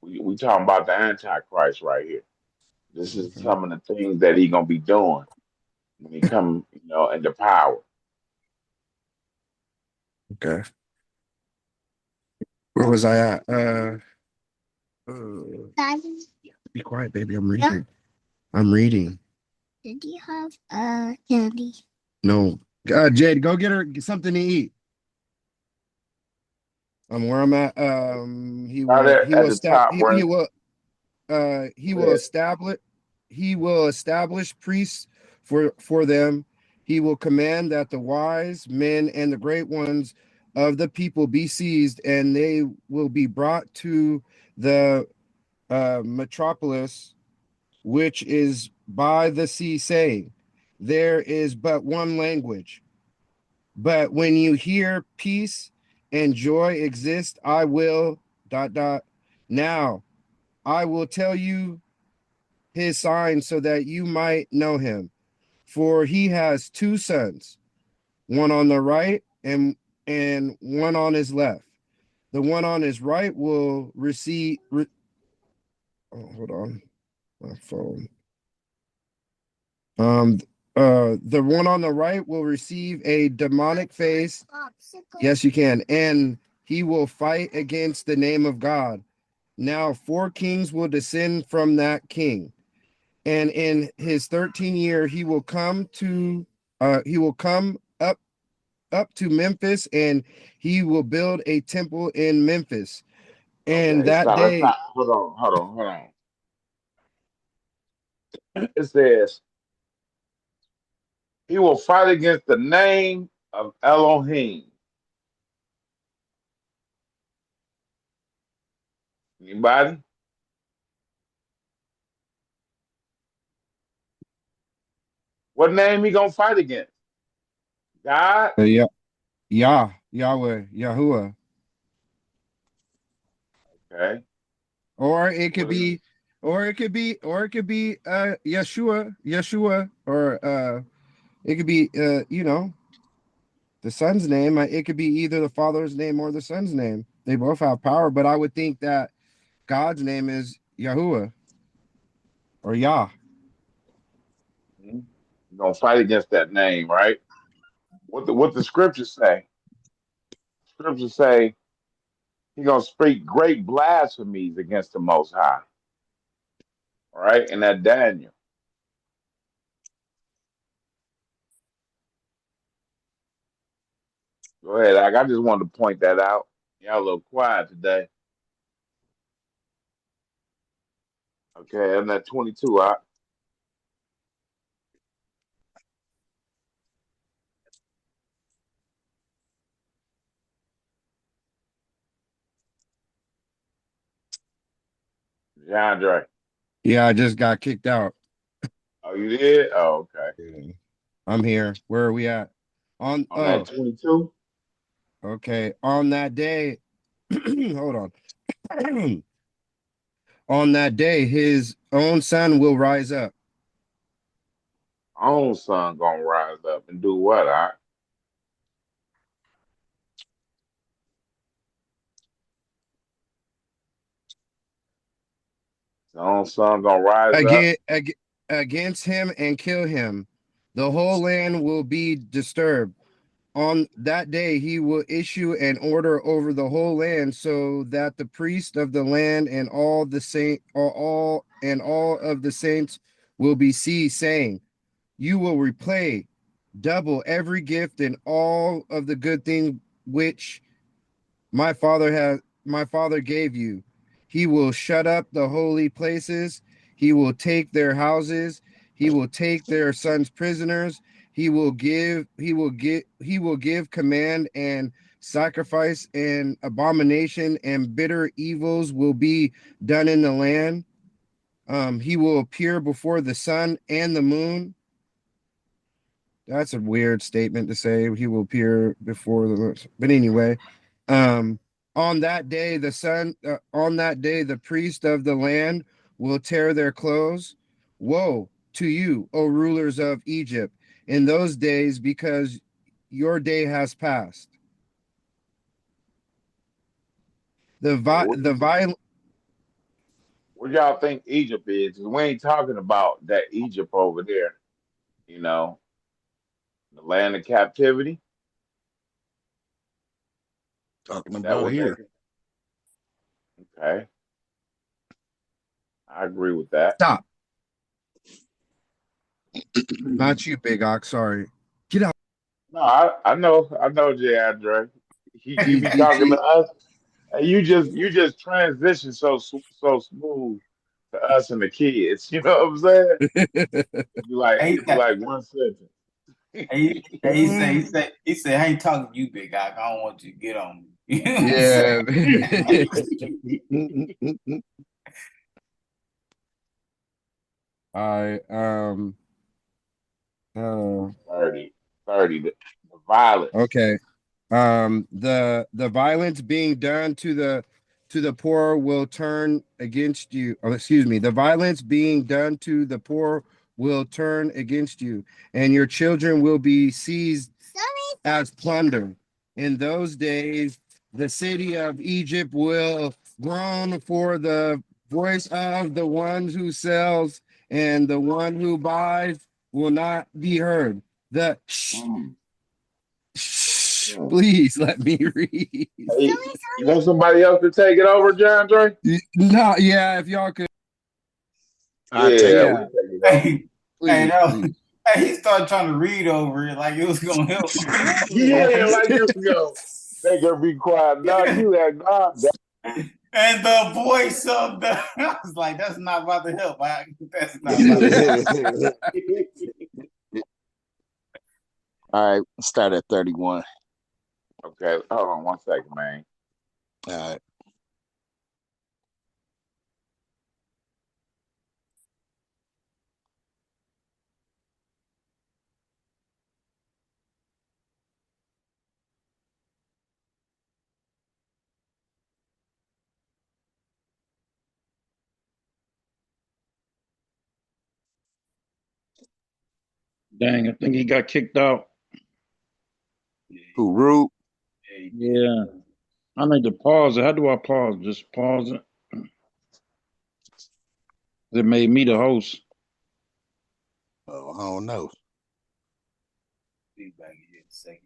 [SPEAKER 5] we talking about the Antichrist right here. This is
[SPEAKER 11] Okay.
[SPEAKER 5] some of the things that he gonna be doing when he come, into power.
[SPEAKER 11] Okay. Where was I at? Be quiet, baby. I'm reading. I'm reading.
[SPEAKER 12] Did you have candy?
[SPEAKER 11] No. Jade, go get her something to eat. Where I'm at.
[SPEAKER 5] Start
[SPEAKER 11] He
[SPEAKER 5] at
[SPEAKER 11] will
[SPEAKER 5] the
[SPEAKER 11] stop.
[SPEAKER 5] top, Brent.
[SPEAKER 11] He
[SPEAKER 5] Go
[SPEAKER 11] will
[SPEAKER 5] ahead.
[SPEAKER 11] establish. He will establish priests for them. He will command that the wise men and the great ones of the people be seized, and they will be brought to the metropolis, which is by the sea, saying, there is but one language. But when you hear peace and joy exist, I will dot dot. Now I will tell you his sign so that you might know him. For he has two sons, one on the right and one on his left. The one on his right will hold on, my phone. Um, the one on the right will receive a demonic face. Yes, you can. And he will fight against the name of God. Now, four kings will descend from that king. And in his 13th year, he will come up to Memphis, and he will build a temple in Memphis. And
[SPEAKER 5] Okay,
[SPEAKER 11] that
[SPEAKER 5] stop. Let's
[SPEAKER 11] day,
[SPEAKER 5] stop. Hold on. It says he will fight against the name of Elohim. Anybody? What name he gonna fight against? God?
[SPEAKER 11] yeah, Yahweh, Yahuwah.
[SPEAKER 5] Okay.
[SPEAKER 11] Or it could
[SPEAKER 5] What is
[SPEAKER 11] be, Yeshua, or it could be the son's name. It could be either the father's name or the son's name. They both have power, but I would think that God's name is Yahuwah or Yah.
[SPEAKER 5] he gonna fight against that name, right? What the scriptures say? Scriptures say he gonna speak great blasphemies against the Most High. All right, and that Daniel. Go ahead, I just wanted to point that out. Y'all a little quiet today. Okay, and that 22. DeAndre.
[SPEAKER 11] Yeah, I just got kicked out.
[SPEAKER 5] Oh, you did? Oh, okay.
[SPEAKER 11] Yeah. I'm here. Where are we at?
[SPEAKER 5] On that 22.
[SPEAKER 11] Okay. On that day, hold on. On that day, his own son will rise up.
[SPEAKER 5] Own son gonna rise up and do what? All right. Son gonna rise up.
[SPEAKER 11] Against him and kill him. The whole land will be disturbed. On that day, he will issue an order over the whole land, so that the priest of the land and all of the saints will be seized, saying, "You will repay double every gift and all of the good things which my father gave you. He will shut up the holy places. He will take their houses. He will take their sons prisoners. He will give command, and sacrifice and abomination and bitter evils will be done in the land. He will appear before the sun and the moon." That's a weird statement to say. He will appear before the, but anyway, on that day, the priest of the land will tear their clothes. Woe to you, O rulers of Egypt, in those days, because your day has passed.
[SPEAKER 5] What y'all think Egypt is? 'Cause we ain't talking about that Egypt over there. You know, the land of captivity.
[SPEAKER 8] Talking
[SPEAKER 5] Is that
[SPEAKER 8] about
[SPEAKER 5] what
[SPEAKER 8] here.
[SPEAKER 5] Okay, I agree with that.
[SPEAKER 11] Stop. Not you, Big Ox. Sorry. Get out.
[SPEAKER 5] No, I know, Jay Andre. He be talking to us, and you just transition so smooth to us and the kids. You know what I'm saying?
[SPEAKER 2] Hey,
[SPEAKER 5] You like one sentence.
[SPEAKER 2] he said, I ain't talking to you, big guy. I don't want you to get on me. You know what I'm
[SPEAKER 11] Yeah.
[SPEAKER 5] 30, the violence.
[SPEAKER 11] Okay. The violence being done to the poor will turn against you. Oh, excuse me. The violence being done to the poor will turn against you, and your children will be seized as plunder. In those days, the city of Egypt will groan for the voice of the one who sells, and the one who buys will not be heard. Please let me read.
[SPEAKER 5] Hey, you want somebody else to take it over, John Dre?
[SPEAKER 11] No, yeah, if y'all could.
[SPEAKER 8] I take it.
[SPEAKER 5] We'll take it over.
[SPEAKER 11] Please, please.
[SPEAKER 2] Hey, he started trying to read over it like it was gonna help.
[SPEAKER 5] Yeah, like you go. They gonna be quiet. No, you had God.
[SPEAKER 2] And the voice of the I was like, that's not about to help. That's not about to help.
[SPEAKER 8] All right, start at 31.
[SPEAKER 5] Okay, hold on 1 second, man.
[SPEAKER 8] All right.
[SPEAKER 10] Dang, I think he got kicked out.
[SPEAKER 8] Who, Rube?
[SPEAKER 10] Yeah. I need to pause it. How do I pause? Just pause it. It made me the host.
[SPEAKER 8] Oh, I don't know.
[SPEAKER 2] Feedback in a second.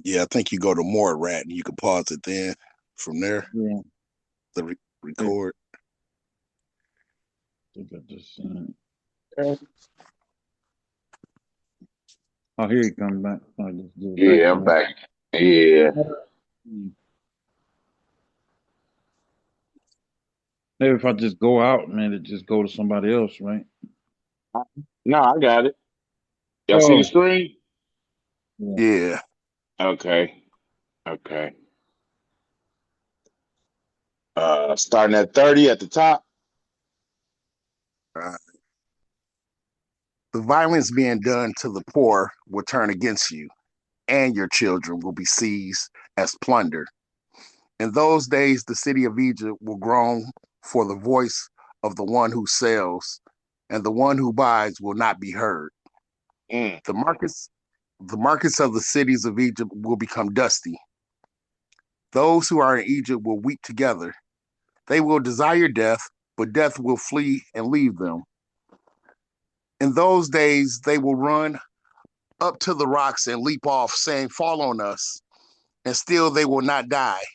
[SPEAKER 8] Yeah, I think you go to more rat and you can pause it then from there.
[SPEAKER 10] Yeah.
[SPEAKER 8] The record.
[SPEAKER 10] I think I just oh, here he comes back.
[SPEAKER 5] Yeah, I'm back. Yeah.
[SPEAKER 10] Maybe if I just go out, man, it just go to somebody else, right?
[SPEAKER 5] No, I got it. Y'all see the screen?
[SPEAKER 8] Yeah.
[SPEAKER 5] Okay. Starting at 30 at the top.
[SPEAKER 8] The violence being done to the poor will turn against you, and your children will be seized as plunder. In those days, the city of Egypt will groan for the voice of the one who sells, and the one who buys will not be heard. The markets of the cities of Egypt will become dusty. Those who are in Egypt will weep together. They will desire death, but death will flee and leave them. In those days, they will run up to the rocks and leap off, saying, "Fall on us," and still they will not die.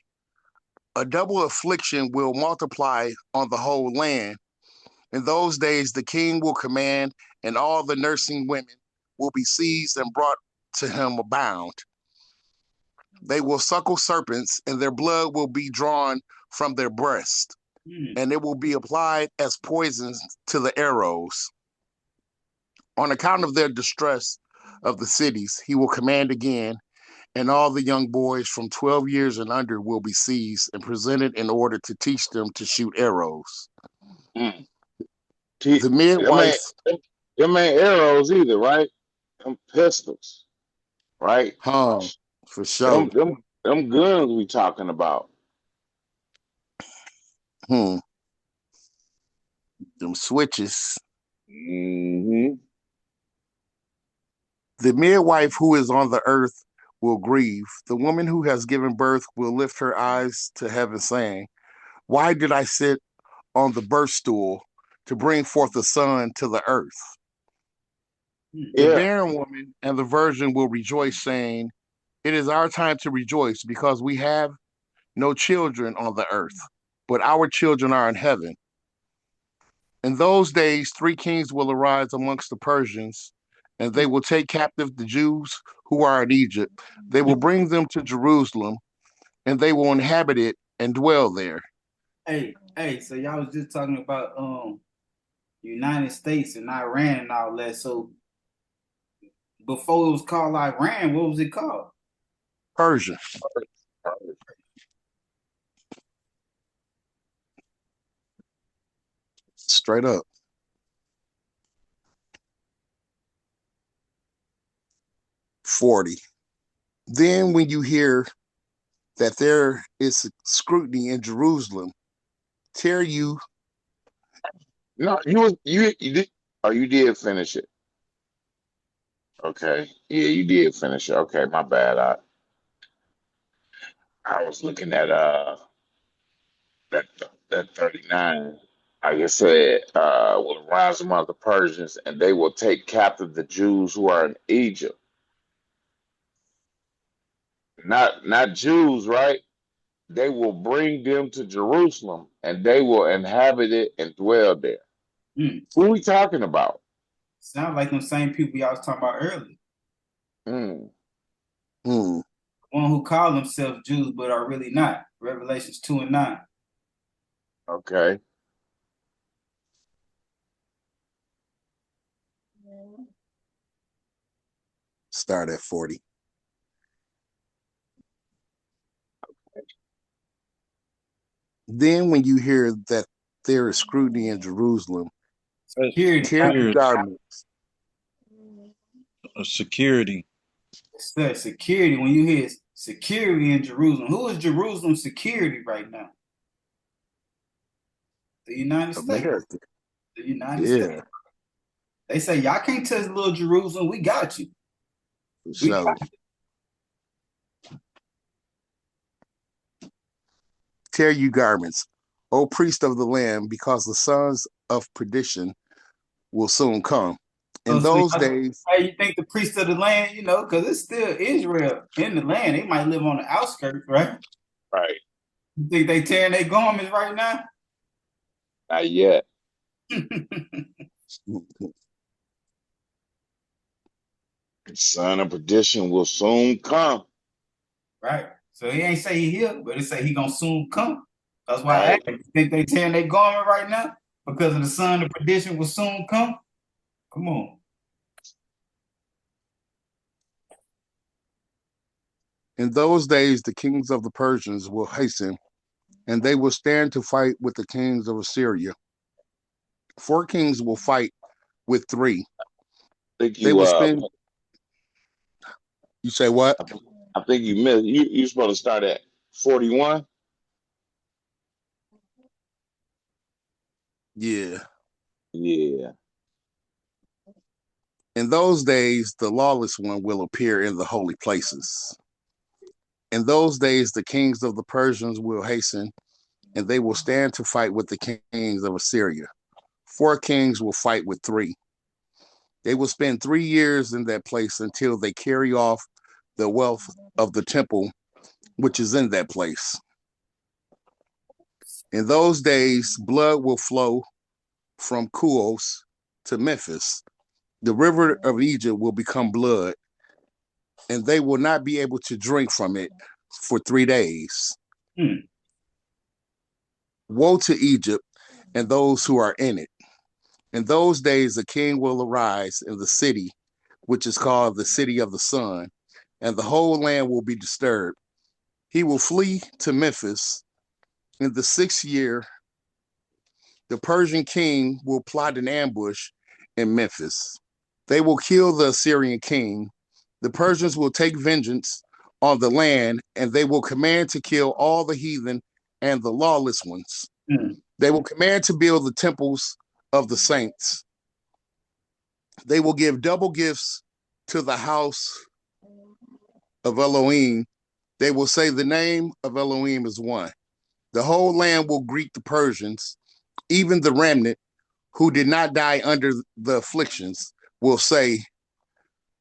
[SPEAKER 8] A double affliction will multiply on the whole land. In those days, the king will command, and all the nursing women will be seized and brought to him bound. They will suckle serpents, and their blood will be drawn from their breast, and it will be applied as poison to the arrows. On account of their distress of the cities, he will command again, and all the young boys from 12 years and under will be seized and presented in order to teach them to shoot arrows.
[SPEAKER 5] Mm.
[SPEAKER 8] The midwife.
[SPEAKER 5] Them ain't arrows either, right? Them pistols, right?
[SPEAKER 8] For sure.
[SPEAKER 5] Them guns we talking about.
[SPEAKER 8] Them switches.
[SPEAKER 5] Mm-hmm.
[SPEAKER 8] The midwife who is on the earth will grieve. The woman who has given birth will lift her eyes to heaven, saying, "Why did I sit on the birth stool to bring forth a son to the earth?" The barren woman and the virgin will rejoice, saying, "It is our time to rejoice, because we have no children on the earth, but our children are in heaven." In those days, 3 kings will arise amongst the Persians, and they will take captive the Jews who are in Egypt. They will bring them to Jerusalem, and they will inhabit it and dwell there.
[SPEAKER 2] Hey, so y'all was just talking about United States and Iran and all that. So before it was called Iran, what was it called?
[SPEAKER 8] Persia. Straight up. "40. Then when you hear that there is scrutiny in Jerusalem, tear you."
[SPEAKER 5] No, you did. Oh, you did finish it. Okay. Yeah, you did finish it. Okay, my bad. I was looking at that 39. Like I said, will arise among the Persians, and they will take captive the Jews who are in Egypt. Not Jews, right? They will bring them to Jerusalem, and they will inhabit it and dwell there. Who are we talking about?
[SPEAKER 2] Sound like them same people y'all was talking about earlier. One who call themselves Jews but are really not. Revelations 2 and 9.
[SPEAKER 5] Okay.
[SPEAKER 8] Start at 40. Then when you hear that there is scrutiny in Jerusalem, tear your garments.
[SPEAKER 10] Security.
[SPEAKER 2] Security. When you hear security in Jerusalem, who is Jerusalem's security right now? The United States.
[SPEAKER 8] America.
[SPEAKER 2] The United States. They say, y'all can't touch little Jerusalem. We got you.
[SPEAKER 8] Tear you garments, O priest of the Lamb, because the sons of perdition will soon come. In those days.
[SPEAKER 2] Hey, you think the priest of the land, because it's still Israel in the land. They might live on the outskirts, right?
[SPEAKER 5] Right.
[SPEAKER 2] You think they tearing their garments right now?
[SPEAKER 5] Not yet. The son of perdition will soon come.
[SPEAKER 2] Right. So he ain't say he here, but he say he gonna soon come. That's why I asked, you think they tearing their garment right now because of the son of perdition will soon come? Come on.
[SPEAKER 8] In those days, the kings of the Persians will hasten, and they will stand to fight with the kings of Assyria. 4 kings will fight with 3. They will spend. You say what?
[SPEAKER 5] I think you missed. You're supposed to start at 41.
[SPEAKER 8] Yeah.
[SPEAKER 5] Yeah.
[SPEAKER 8] In those days, the lawless one will appear in the holy places. In those days, the kings of the Persians will hasten, and they will stand to fight with the kings of Assyria. 4 kings will fight with 3. They will spend 3 years in that place until they carry off the wealth of the temple, which is in that place. In those days, blood will flow from Kuos to Memphis. The river of Egypt will become blood, and they will not be able to drink from it for 3 days. Woe to Egypt and those who are in it. In those days, a king will arise in the city, which is called the city of the sun, and the whole land will be disturbed. He will flee to Memphis. In the 6th year, the Persian king will plot an ambush in Memphis. They will kill the Assyrian king. The Persians will take vengeance on the land, and they will command to kill all the heathen and the lawless ones. They will command to build the temples of the saints. They will give double gifts to the house of Elohim. They will say the name of Elohim is one. The whole land will greet the Persians. Even the remnant who did not die under the afflictions will say,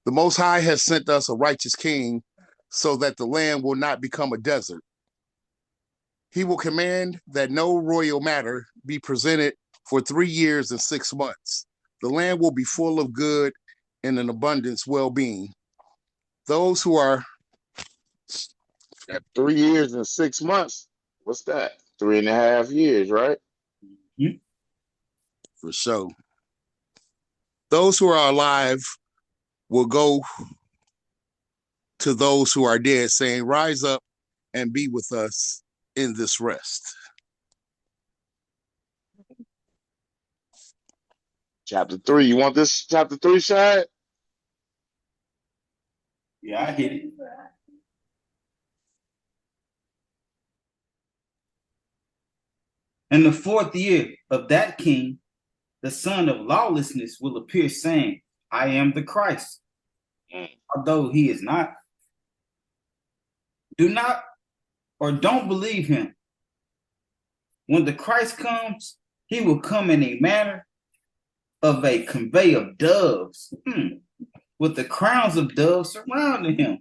[SPEAKER 8] the Most High has sent us a righteous king so that the land will not become a desert. He will command that no royal matter be presented for 3 years and 6 months. The land will be full of good and an abundance well-being. Those who are
[SPEAKER 5] At 3 years and 6 months, what's that? 3.5 years, right?
[SPEAKER 8] For sure. Those who are alive will go to those who are dead, saying, rise up and be with us in this rest.
[SPEAKER 5] Chapter 3. You want this chapter 3, Shad?
[SPEAKER 2] Yeah, I hit it. In the 4th year of that king, the son of lawlessness will appear, saying, I am the Christ, although he is not. Do not or don't believe him. When the Christ comes, he will come in a manner of a convey of doves, with the crowns of doves surrounding him.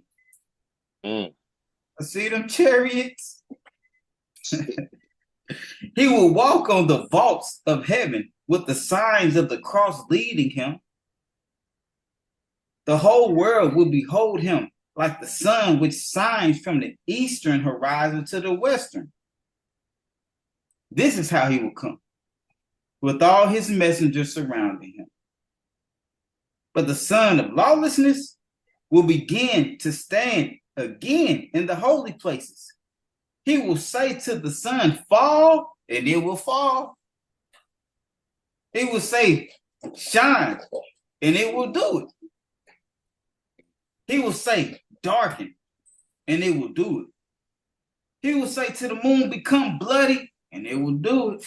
[SPEAKER 2] I see them chariots. He will walk on the vaults of heaven with the signs of the cross leading him. The whole world will behold him like the sun which shines from the eastern horizon to the western. This is how he will come, with all his messengers surrounding him. But the son of lawlessness will begin to stand again in the holy places. He will say to the sun, fall, and it will fall. He will say, shine, and it will do it. He will say, darken, and it will do it. He will say to the moon, become bloody, and it will do it.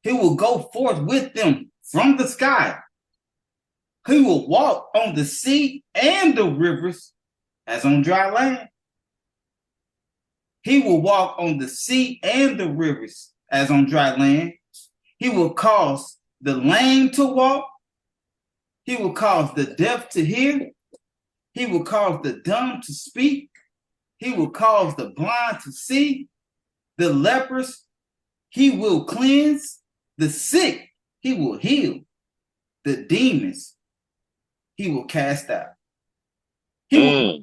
[SPEAKER 2] He will go forth with them from the sky. He will walk on the sea and the rivers as on dry land. He will walk on the sea and the rivers as on dry land. He will cause the lame to walk. He will cause the deaf to hear. He will cause the dumb to speak. He will cause the blind to see. The lepers he will cleanse. The sick he will heal. The demons he will cast out. He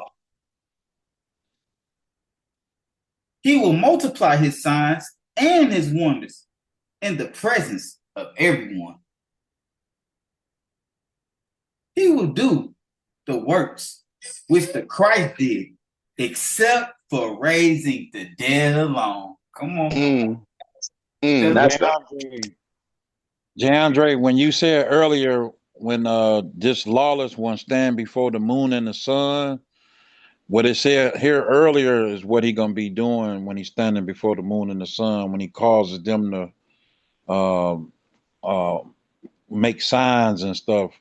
[SPEAKER 2] will multiply his signs and his wonders in the presence of everyone. He will do the works which the Christ did, except for raising the dead alone. Come on.
[SPEAKER 5] That's
[SPEAKER 10] Jandre, when you said earlier, when this lawless one stand before the moon and the sun, what it said here earlier is what he gonna be doing when he's standing before the moon and the sun, when he causes them to make signs and stuff.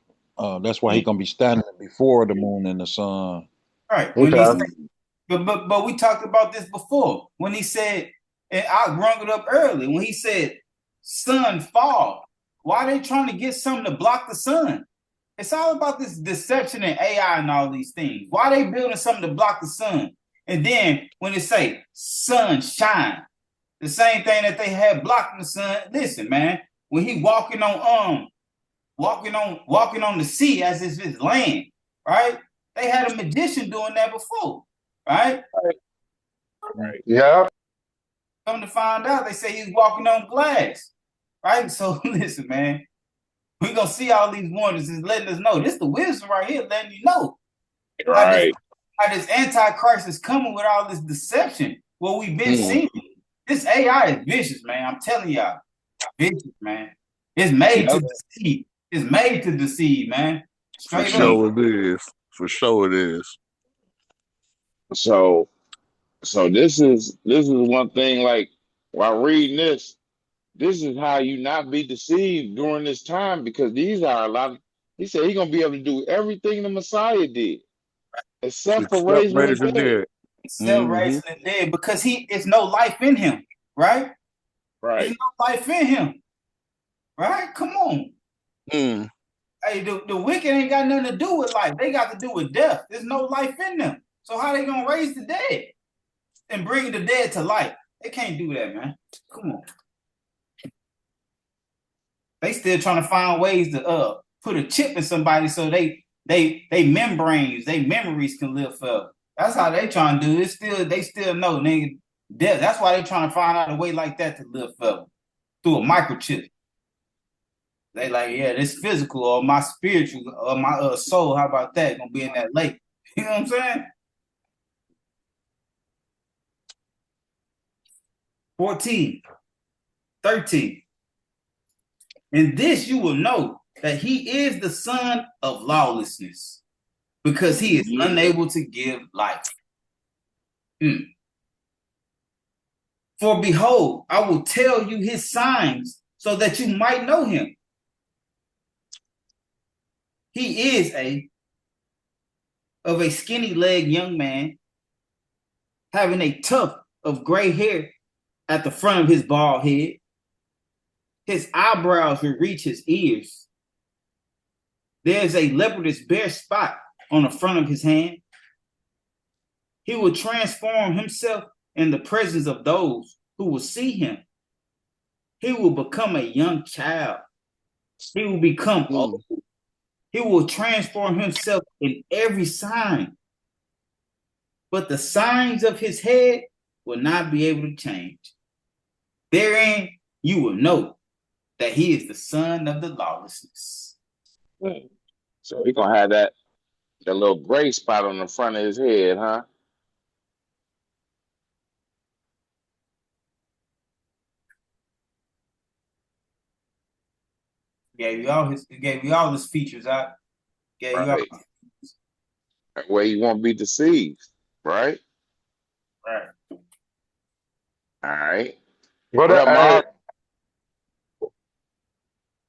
[SPEAKER 10] That's why he gonna be standing before the moon and the sun.
[SPEAKER 2] Right. When he But we talked about this before when he said, and I brung it up early when he said, "Sun fall." Why are they trying to get something to block the sun? It's all about this deception and AI and all these things. Why are they building something to block the sun? And then when they say sun shine, the same thing that they had blocking the sun. Listen, man, when he walking on the sea as if it's land, right? They had a magician doing that before, right?
[SPEAKER 5] Right.
[SPEAKER 9] Yeah.
[SPEAKER 2] Come to find out, they say he's walking on glass, right? So listen, man, we're gonna see all these wonders. Is letting us know this the wisdom right here, letting you know
[SPEAKER 5] Right.
[SPEAKER 2] how this Antichrist is coming with all this deception. What we've been seeing. This AI is vicious, man. I'm telling y'all, vicious, man. It's made to deceive. It's made to deceive, man.
[SPEAKER 8] For sure it is. For sure it is.
[SPEAKER 5] So this is one thing. Like while reading this is how you not be deceived during this time, because these are a lot of. He said he's gonna be able to do everything the Messiah did, except for raising the dead.
[SPEAKER 2] Except raising the dead, because it's no life in him, right?
[SPEAKER 5] Right.
[SPEAKER 2] There's no life in him, right? Come on. Hey, the wicked ain't got nothing to do with life. They got to do with death. There's no life in them. So how they gonna raise the dead and bring the dead to life? They can't do that, man. Come on. They still trying to find ways to put a chip in somebody so they membranes, they memories can live forever. That's how they trying to do it. They still know, nigga, death. That's why they trying to find out a way like that to live forever through a microchip. They like, yeah, this physical or my spiritual or my soul. How about that? Gonna be in that lake. You know what I'm saying? 14, 13. In this you will know that he is the son of lawlessness, because he is unable to give life. For behold, I will tell you his signs so that you might know him. He is of a skinny leg young man, having a tuft of gray hair at the front of his bald head. His eyebrows will reach his ears. There's a leopard's bare spot on the front of his hand. He will transform himself in the presence of those who will see him. He will become a young child. He will become old. He will transform himself in every sign. But the signs of his head will not be able to change. Therein you will know that he is the son of the lawlessness.
[SPEAKER 5] So he's gonna have that little gray spot on the front of his head, huh?
[SPEAKER 2] Gave you all his features out. Gave you all.
[SPEAKER 5] That way you won't be deceived, right?
[SPEAKER 2] Right.
[SPEAKER 5] All right.
[SPEAKER 9] What up,
[SPEAKER 5] Mark?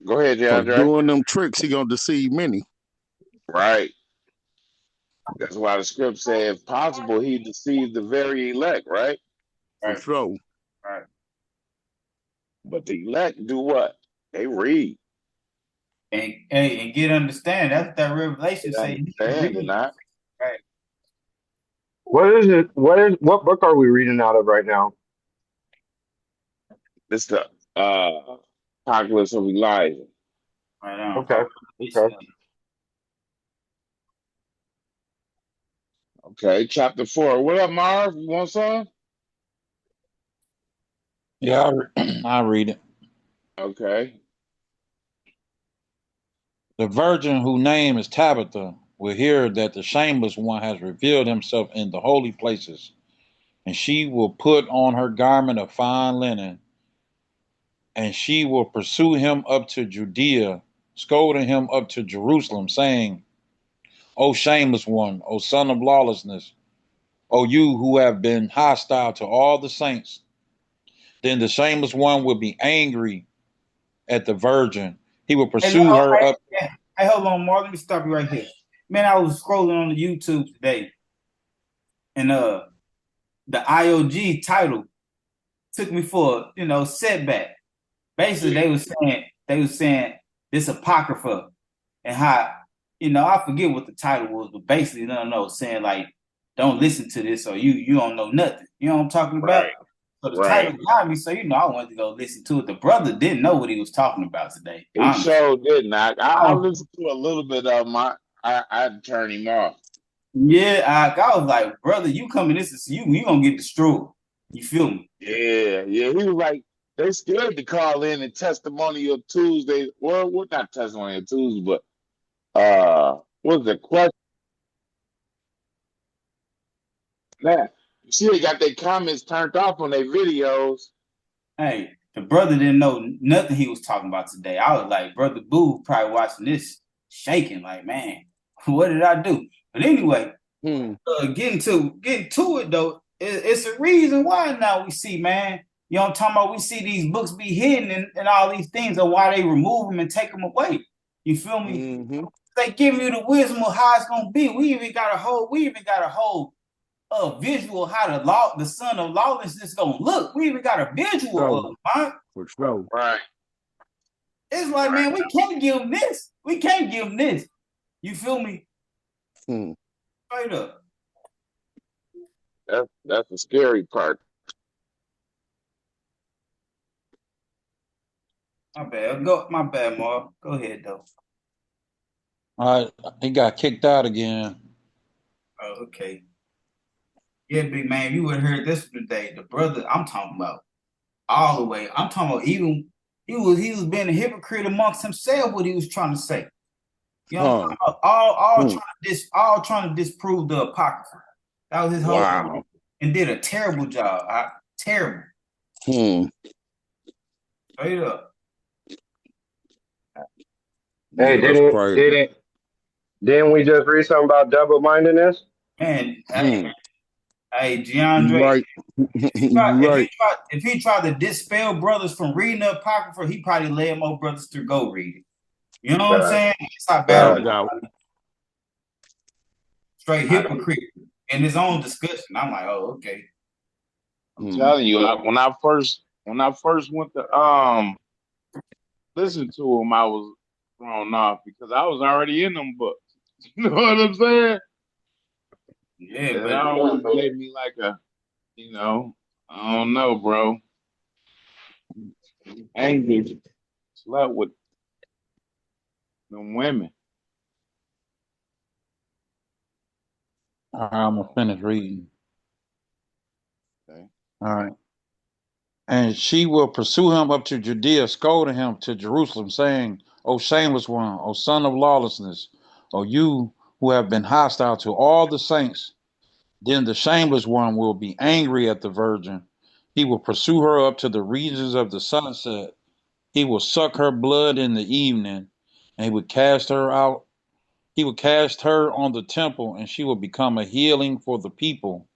[SPEAKER 5] Go ahead, DeAndre.
[SPEAKER 8] Doing them tricks, he gonna deceive many.
[SPEAKER 5] Right. That's why the script said, if possible, he deceived the very elect, right?
[SPEAKER 8] For sure.
[SPEAKER 2] Right.
[SPEAKER 5] But the elect do what? They read.
[SPEAKER 2] And get understand. That's what that revelation say.
[SPEAKER 5] Not.
[SPEAKER 2] Right.
[SPEAKER 9] What is it? What book are we reading out of right now?
[SPEAKER 5] It's the Apocalypse of Elijah.
[SPEAKER 2] Right on.
[SPEAKER 9] Okay.
[SPEAKER 5] Okay, chapter 4. What up, Marv? You want some?
[SPEAKER 10] Yeah, I'll read it.
[SPEAKER 5] Okay.
[SPEAKER 10] The virgin whose name is Tabitha will hear that the shameless one has revealed himself in the holy places, and she will put on her garment of fine linen, and she will pursue him up to Judea, scolding him up to Jerusalem, saying, O shameless one, O son of lawlessness, O you who have been hostile to all the saints. Then the shameless one will be angry at the virgin. He will pursue her up.
[SPEAKER 2] Hey, hold on, Mark. Let me stop you right here. Man, I was scrolling on the YouTube today, and the IOG title took me for setback. Basically, they was saying this apocrypha and how I forget what the title was, but basically no saying like don't listen to this or you don't know nothing. You know what I'm talking about?
[SPEAKER 5] Right.
[SPEAKER 2] So the
[SPEAKER 5] Right.
[SPEAKER 2] title got me, so I wanted to go listen to it. The brother didn't know what he was talking about today.
[SPEAKER 5] He sure didn't. I listened to a little bit of him. I turn him off.
[SPEAKER 2] Yeah, I was like, brother, you coming this is you gonna get destroyed. You feel me?
[SPEAKER 5] Yeah. He was like, they scared to call in and testimonial Tuesday. Well, not testimonial Tuesday, but what's the question? Now, you see, they got their comments turned off on their videos.
[SPEAKER 2] Hey, the brother didn't know nothing he was talking about today. I was like, brother Boo probably watching this shaking, like, man, what did I do? But anyway, getting to it though, it's a reason why now we see, man. You know what I'm talking about? We see these books be hidden and all these things of why they remove them and take them away. You feel me? They give you the wisdom of how it's gonna be. We even got a whole visual how the son of lawlessness gonna look. We even got a visual of it, man.
[SPEAKER 8] For sure.
[SPEAKER 5] Right.
[SPEAKER 2] It's like, man, we can't give him this. We can't give him this. You feel me? Straight up.
[SPEAKER 5] That's the scary part.
[SPEAKER 2] My bad, Mark. Go ahead though.
[SPEAKER 10] He got kicked out again.
[SPEAKER 2] Oh, okay. Yeah, big man, you would have heard this today. The brother I'm talking about, all the way. I'm talking about even he was being a hypocrite amongst himself. What he was trying to say. You know, what I'm talking about? all trying to disprove the apocrypha. That was his whole and did a terrible job. Terrible. Straight up.
[SPEAKER 9] Hey, didn't we just read something about double-mindedness?
[SPEAKER 2] Man, hey, DeAndre,
[SPEAKER 8] right.
[SPEAKER 2] If he tried to dispel brothers from reading the apocrypha, he probably led more brothers to go read it. You know what I'm saying? It's not bad. Straight hypocrite in his own discussion. I'm like, oh, okay.
[SPEAKER 5] I'm telling you, when I first went to listen to him, I was thrown off because I was already in them books. You know what I'm saying?
[SPEAKER 2] Yeah, but
[SPEAKER 5] it always gave me like a, I don't know, bro. Angry, slept with them women.
[SPEAKER 10] All right, I'm gonna finish reading.
[SPEAKER 5] Okay.
[SPEAKER 10] All right. And she will pursue him up to Judea, scolding him to Jerusalem, saying, O shameless one, O son of lawlessness, O you who have been hostile to all the saints. Then the shameless one will be angry at the virgin. He will pursue her up to the regions of the sunset. He will suck her blood in the evening, and he would cast her out. He will cast her on the temple, and she will become a healing for the people.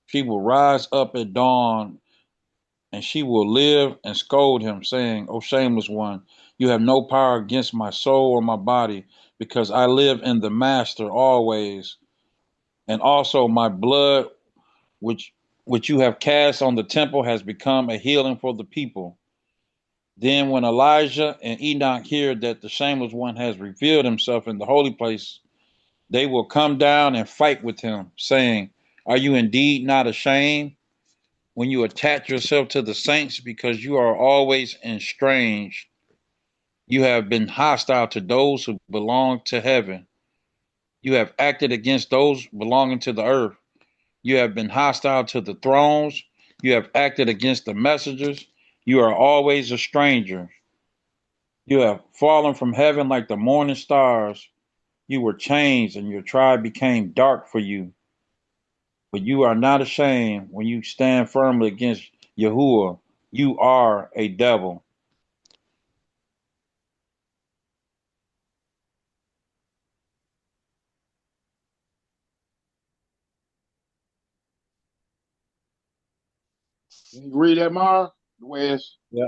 [SPEAKER 10] She will rise up at dawn, and she will live and scold him, saying, O shameless one, you have no power against my soul or my body, because I live in the master always. And also my blood, which you have cast on the temple, has become a healing for the people. Then when Elijah and Enoch hear that the shameless one has revealed himself in the holy place, they will come down and fight with him, saying, Are you indeed not ashamed when you attach yourself to the saints, because you are always estranged? You have been hostile to those who belong to heaven. You have acted against those belonging to the earth. You have been hostile to the thrones. You have acted against the messengers. You are always a stranger. You have fallen from heaven like the morning stars. You were changed, and your tribe became dark for you. But you are not ashamed when you stand firmly against Yahuwah. You are a devil.
[SPEAKER 5] Can you read that, Mara? The way it's...
[SPEAKER 10] Yeah.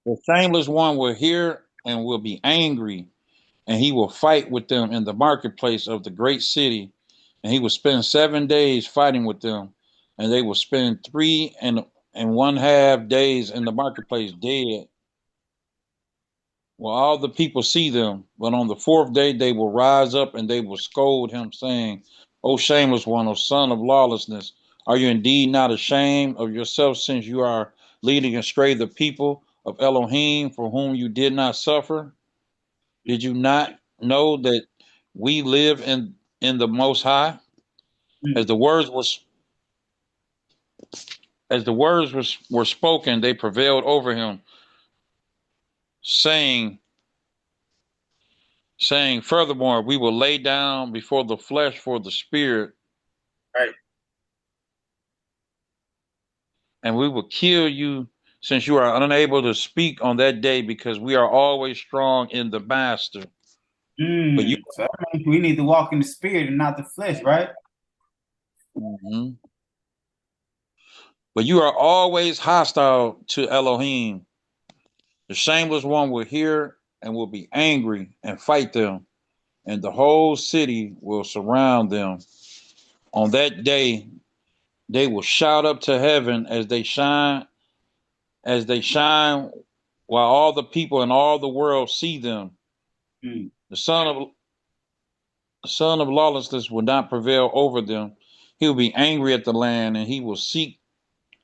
[SPEAKER 10] The shameless one will hear and will be angry, and he will fight with them in the marketplace of the great city, and he will spend 7 days fighting with them. and they will spend 3.5 days in the marketplace dead, while all the people see them. But on the fourth day they will rise up and they will scold him, saying, O shameless one, O son of lawlessness, are you indeed not ashamed of yourself, since you are leading astray the people of Elohim, for whom you did not suffer? Did you not know that we live in the Most High? As the words was were spoken, they prevailed over him, saying, furthermore, we will lay down before the flesh for the spirit,
[SPEAKER 2] Right.
[SPEAKER 10] and we will kill you, since you are unable to speak on that day, because we are always strong in the master. But you,
[SPEAKER 2] So that means we need to walk in the spirit and not the flesh, right?
[SPEAKER 10] Mhm. But you are always hostile to Elohim. The shameless one will hear and will be angry and fight them, and the whole city will surround them. On that day, they will shout up to heaven as they shine, while all the people in all the world see them.
[SPEAKER 2] Mm.
[SPEAKER 10] The son of lawlessness will not prevail over them. He will be angry at the land, and he will seek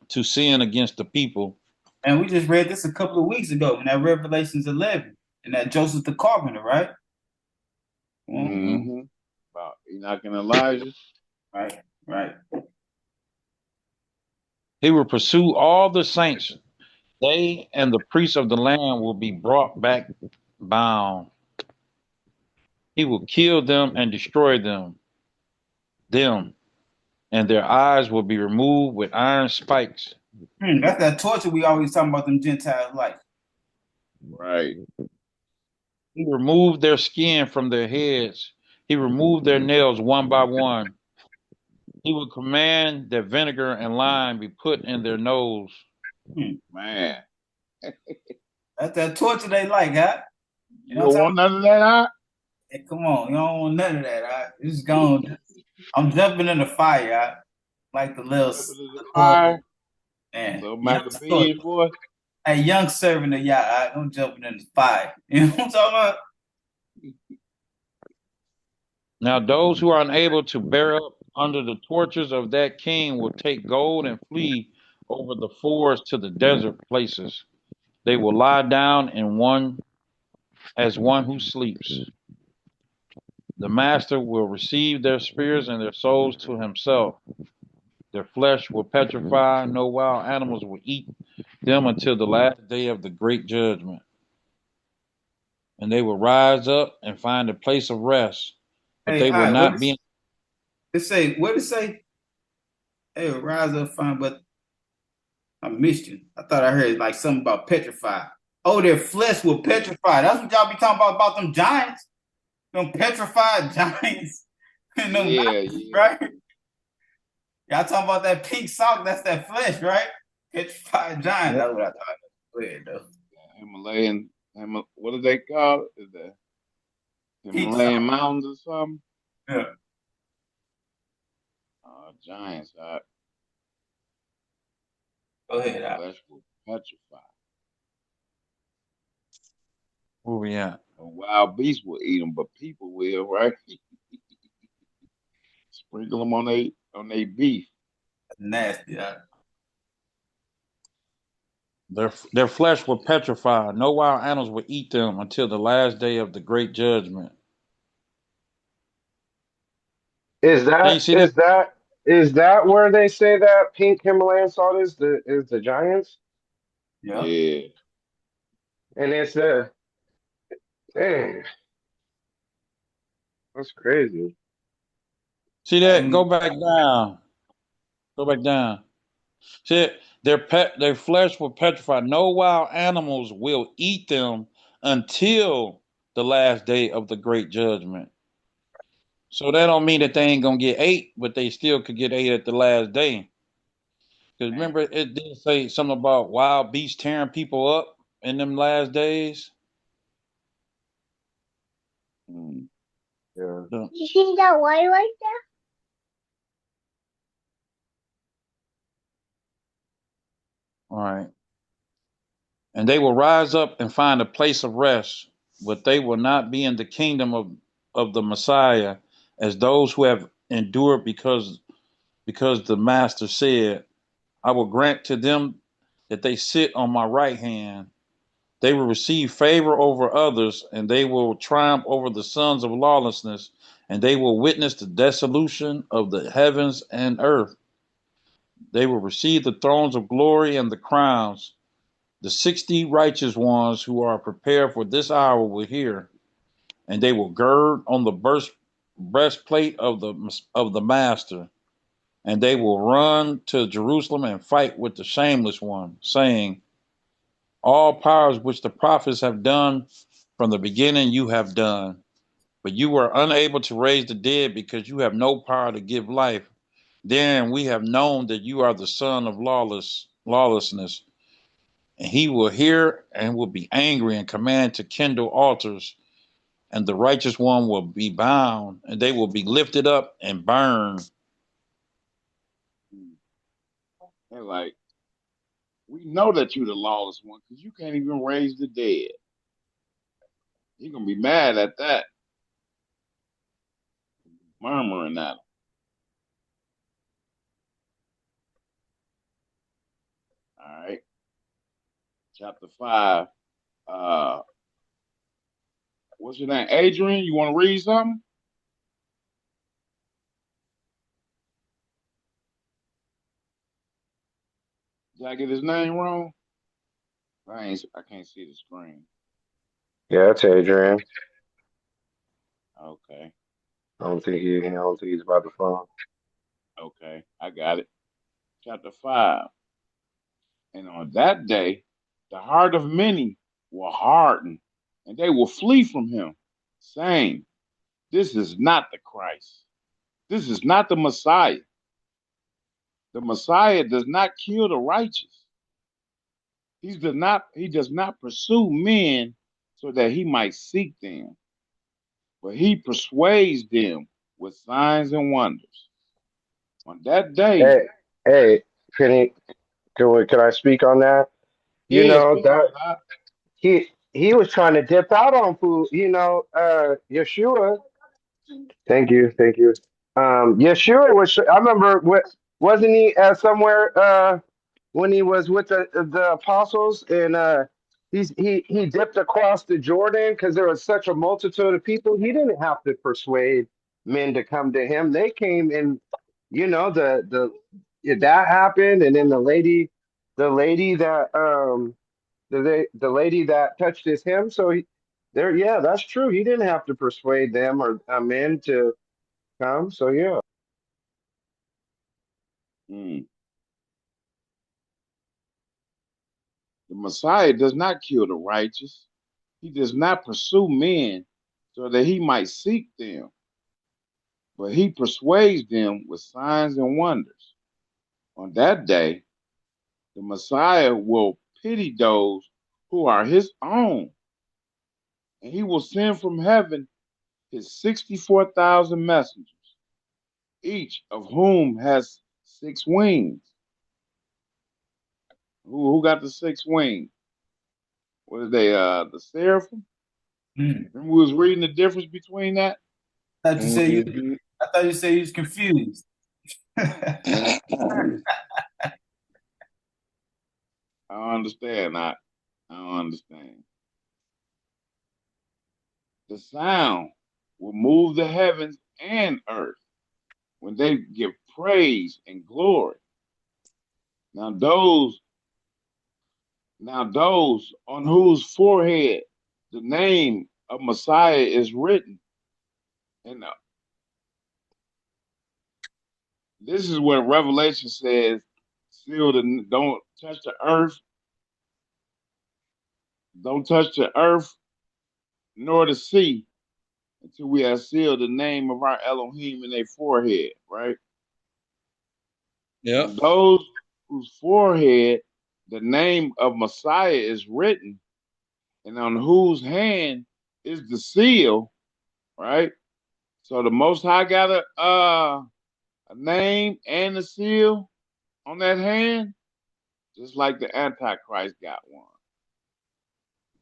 [SPEAKER 10] to sin against the people.
[SPEAKER 2] And we just read this a couple of weeks ago in that Revelations 11, and that Joseph the carpenter, right?
[SPEAKER 5] Mm-hmm. About Enoch and Elijah.
[SPEAKER 2] Right.
[SPEAKER 10] He will pursue all the saints. They and the priests of the land will be brought back bound. He will kill them and destroy them, and their eyes will be removed with iron spikes.
[SPEAKER 2] That's that torture we always talking about them Gentiles like.
[SPEAKER 5] Right.
[SPEAKER 10] He removed their skin from their heads. He removed their nails one by one. He will command that vinegar and lime be put in their nose.
[SPEAKER 5] Man.
[SPEAKER 2] That's that torture they like, huh?
[SPEAKER 5] You don't want none of that, huh?
[SPEAKER 2] Hey, come on, you don't want none of that, huh? It's gone. I'm jumping in the fire, huh? Like the little
[SPEAKER 5] fire.
[SPEAKER 2] Man,
[SPEAKER 5] Little Maccabees, boy.
[SPEAKER 2] Hey, young servant of Yah, I'm jumping in the fire. You know what I'm talking about?
[SPEAKER 10] Now those who are unable to bear up under the tortures of that king will take gold and flee over the forests to the desert places. They will lie down in one who sleeps. The master will receive their spirits and their souls to himself. Their flesh will petrify. No wild animals will eat them until the last day of the great judgment. And they will rise up and find a place of rest, but they will not be.
[SPEAKER 2] What it say? Hey, rise up, fine, but I missed you. I thought I heard like something about petrify. Oh, their flesh will petrify. That's what y'all be talking about them giants, them petrified giants, and them mountains, right? Y'all talking about that pink sock? That's that flesh, right? Petrified giant. That's what I thought. Weird though.
[SPEAKER 5] Himalayan. What do they call it? Is that Himalayan mountains or something?
[SPEAKER 2] Yeah.
[SPEAKER 5] Giants.
[SPEAKER 2] Go ahead.
[SPEAKER 5] Flesh will petrify.
[SPEAKER 10] Where we at?
[SPEAKER 5] A wild beast will eat them, but people will, right? Sprinkle them on they beef.
[SPEAKER 2] Nasty.
[SPEAKER 10] Their flesh will petrify. No wild animals will eat them until the last day of the great judgment.
[SPEAKER 9] Is that where they say that pink Himalayan salt is the giants?
[SPEAKER 5] Yeah.
[SPEAKER 9] And it's the dang. That's crazy.
[SPEAKER 10] See that? Go back down. Go back down. See, their flesh will petrify. No wild animals will eat them until the last day of the great judgment. So that don't mean that they ain't gonna get ate, but they still could get ate at the last day. Because remember, it did say something about wild beasts tearing people up in them last days.
[SPEAKER 9] Yeah.
[SPEAKER 12] You see that white like that?
[SPEAKER 10] All right. And they will rise up and find a place of rest, but they will not be in the kingdom of the Messiah as those who have endured because the master said, I will grant to them that they sit on my right hand. They will receive favor over others, and they will triumph over the sons of lawlessness, and they will witness the dissolution of the heavens and earth. They will receive the thrones of glory and the crowns. The 60 righteous ones who are prepared for this hour will hear, and they will gird on the breastplate of the master, and they will run to Jerusalem and fight with the shameless one, saying, all powers which the prophets have done from the beginning you have done, but you were unable to raise the dead because you have no power to give life. Then we have known that you are the son of lawlessness. And he will hear and will be angry and command to kindle altars, and the righteous one will be bound, and they will be lifted up and burned.
[SPEAKER 5] And like, we know that you're the lawless one because you can't even raise the dead. You're gonna be mad at that, murmuring at him. All right. Chapter 5. What's your name? Adrian, you want to read something? Did I get his name wrong? I can't see the screen.
[SPEAKER 9] Yeah, it's Adrian.
[SPEAKER 5] Okay.
[SPEAKER 9] I don't think he's about the phone.
[SPEAKER 5] Okay. I got it. Chapter 5. And on that day, the heart of many will harden, and they will flee from him, saying, this is not the Christ. This is not the Messiah. The Messiah does not kill the righteous. He does not pursue men so that he might seek them, but he persuades them with signs and wonders. On that day,
[SPEAKER 9] Hey, Penny, can I speak on that? You
[SPEAKER 5] yeah,
[SPEAKER 9] know
[SPEAKER 5] speak on
[SPEAKER 9] that
[SPEAKER 5] that.
[SPEAKER 9] he was trying to dip out on food. Yeshua. Thank you. Yeshua was. I remember. Wasn't he somewhere when he was with the apostles and he dipped across the Jordan because there was such a multitude of people. He didn't have to persuade men to come to him. They came and that happened, and then the lady that the lady that touched his hem. So yeah, that's true. He didn't have to persuade them or men to come. So yeah.
[SPEAKER 5] Mm. The Messiah does not kill the righteous. He does not pursue men so that he might seek them, but he persuades them with signs and wonders. On that day, the Messiah will pity those who are his own, and he will send from heaven his 64,000 messengers, each of whom has 6 wings. Who got the 6 wings? What are they? The seraphim? Remember we was reading the difference between that?
[SPEAKER 2] I
[SPEAKER 5] Mhm.
[SPEAKER 2] thought you said you was confused.
[SPEAKER 5] I don't understand. I don't understand. The sound will move the heavens and earth when they give praise and glory. Now those on whose forehead the name of Messiah is written, and this is where Revelation says, "Sealed and don't touch the earth, don't touch the earth nor the sea until we have sealed the name of our Elohim in their forehead." Right?
[SPEAKER 10] Yep.
[SPEAKER 5] Now those whose forehead the name of Messiah is written, and on whose hand is the seal, right? So the Most High got a name and a seal on that hand. just like the Antichrist got one.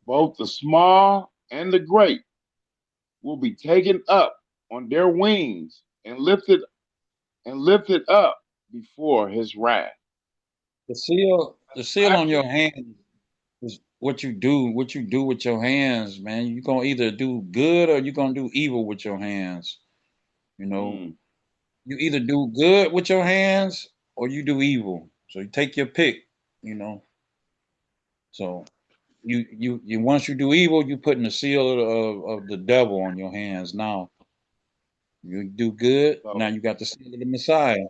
[SPEAKER 5] Both the small and the great will be taken up on their wings and lifted up before his wrath.
[SPEAKER 10] The seal on your hand is what you do with your hands, man. You're gonna either do good or you're gonna do evil with your hands. You know, you either do good with your hands or you do evil. So you take your pick, you know. So you once you do evil, you putting the seal of the devil on your hands now. You do good, now you got the seal of the Messiah.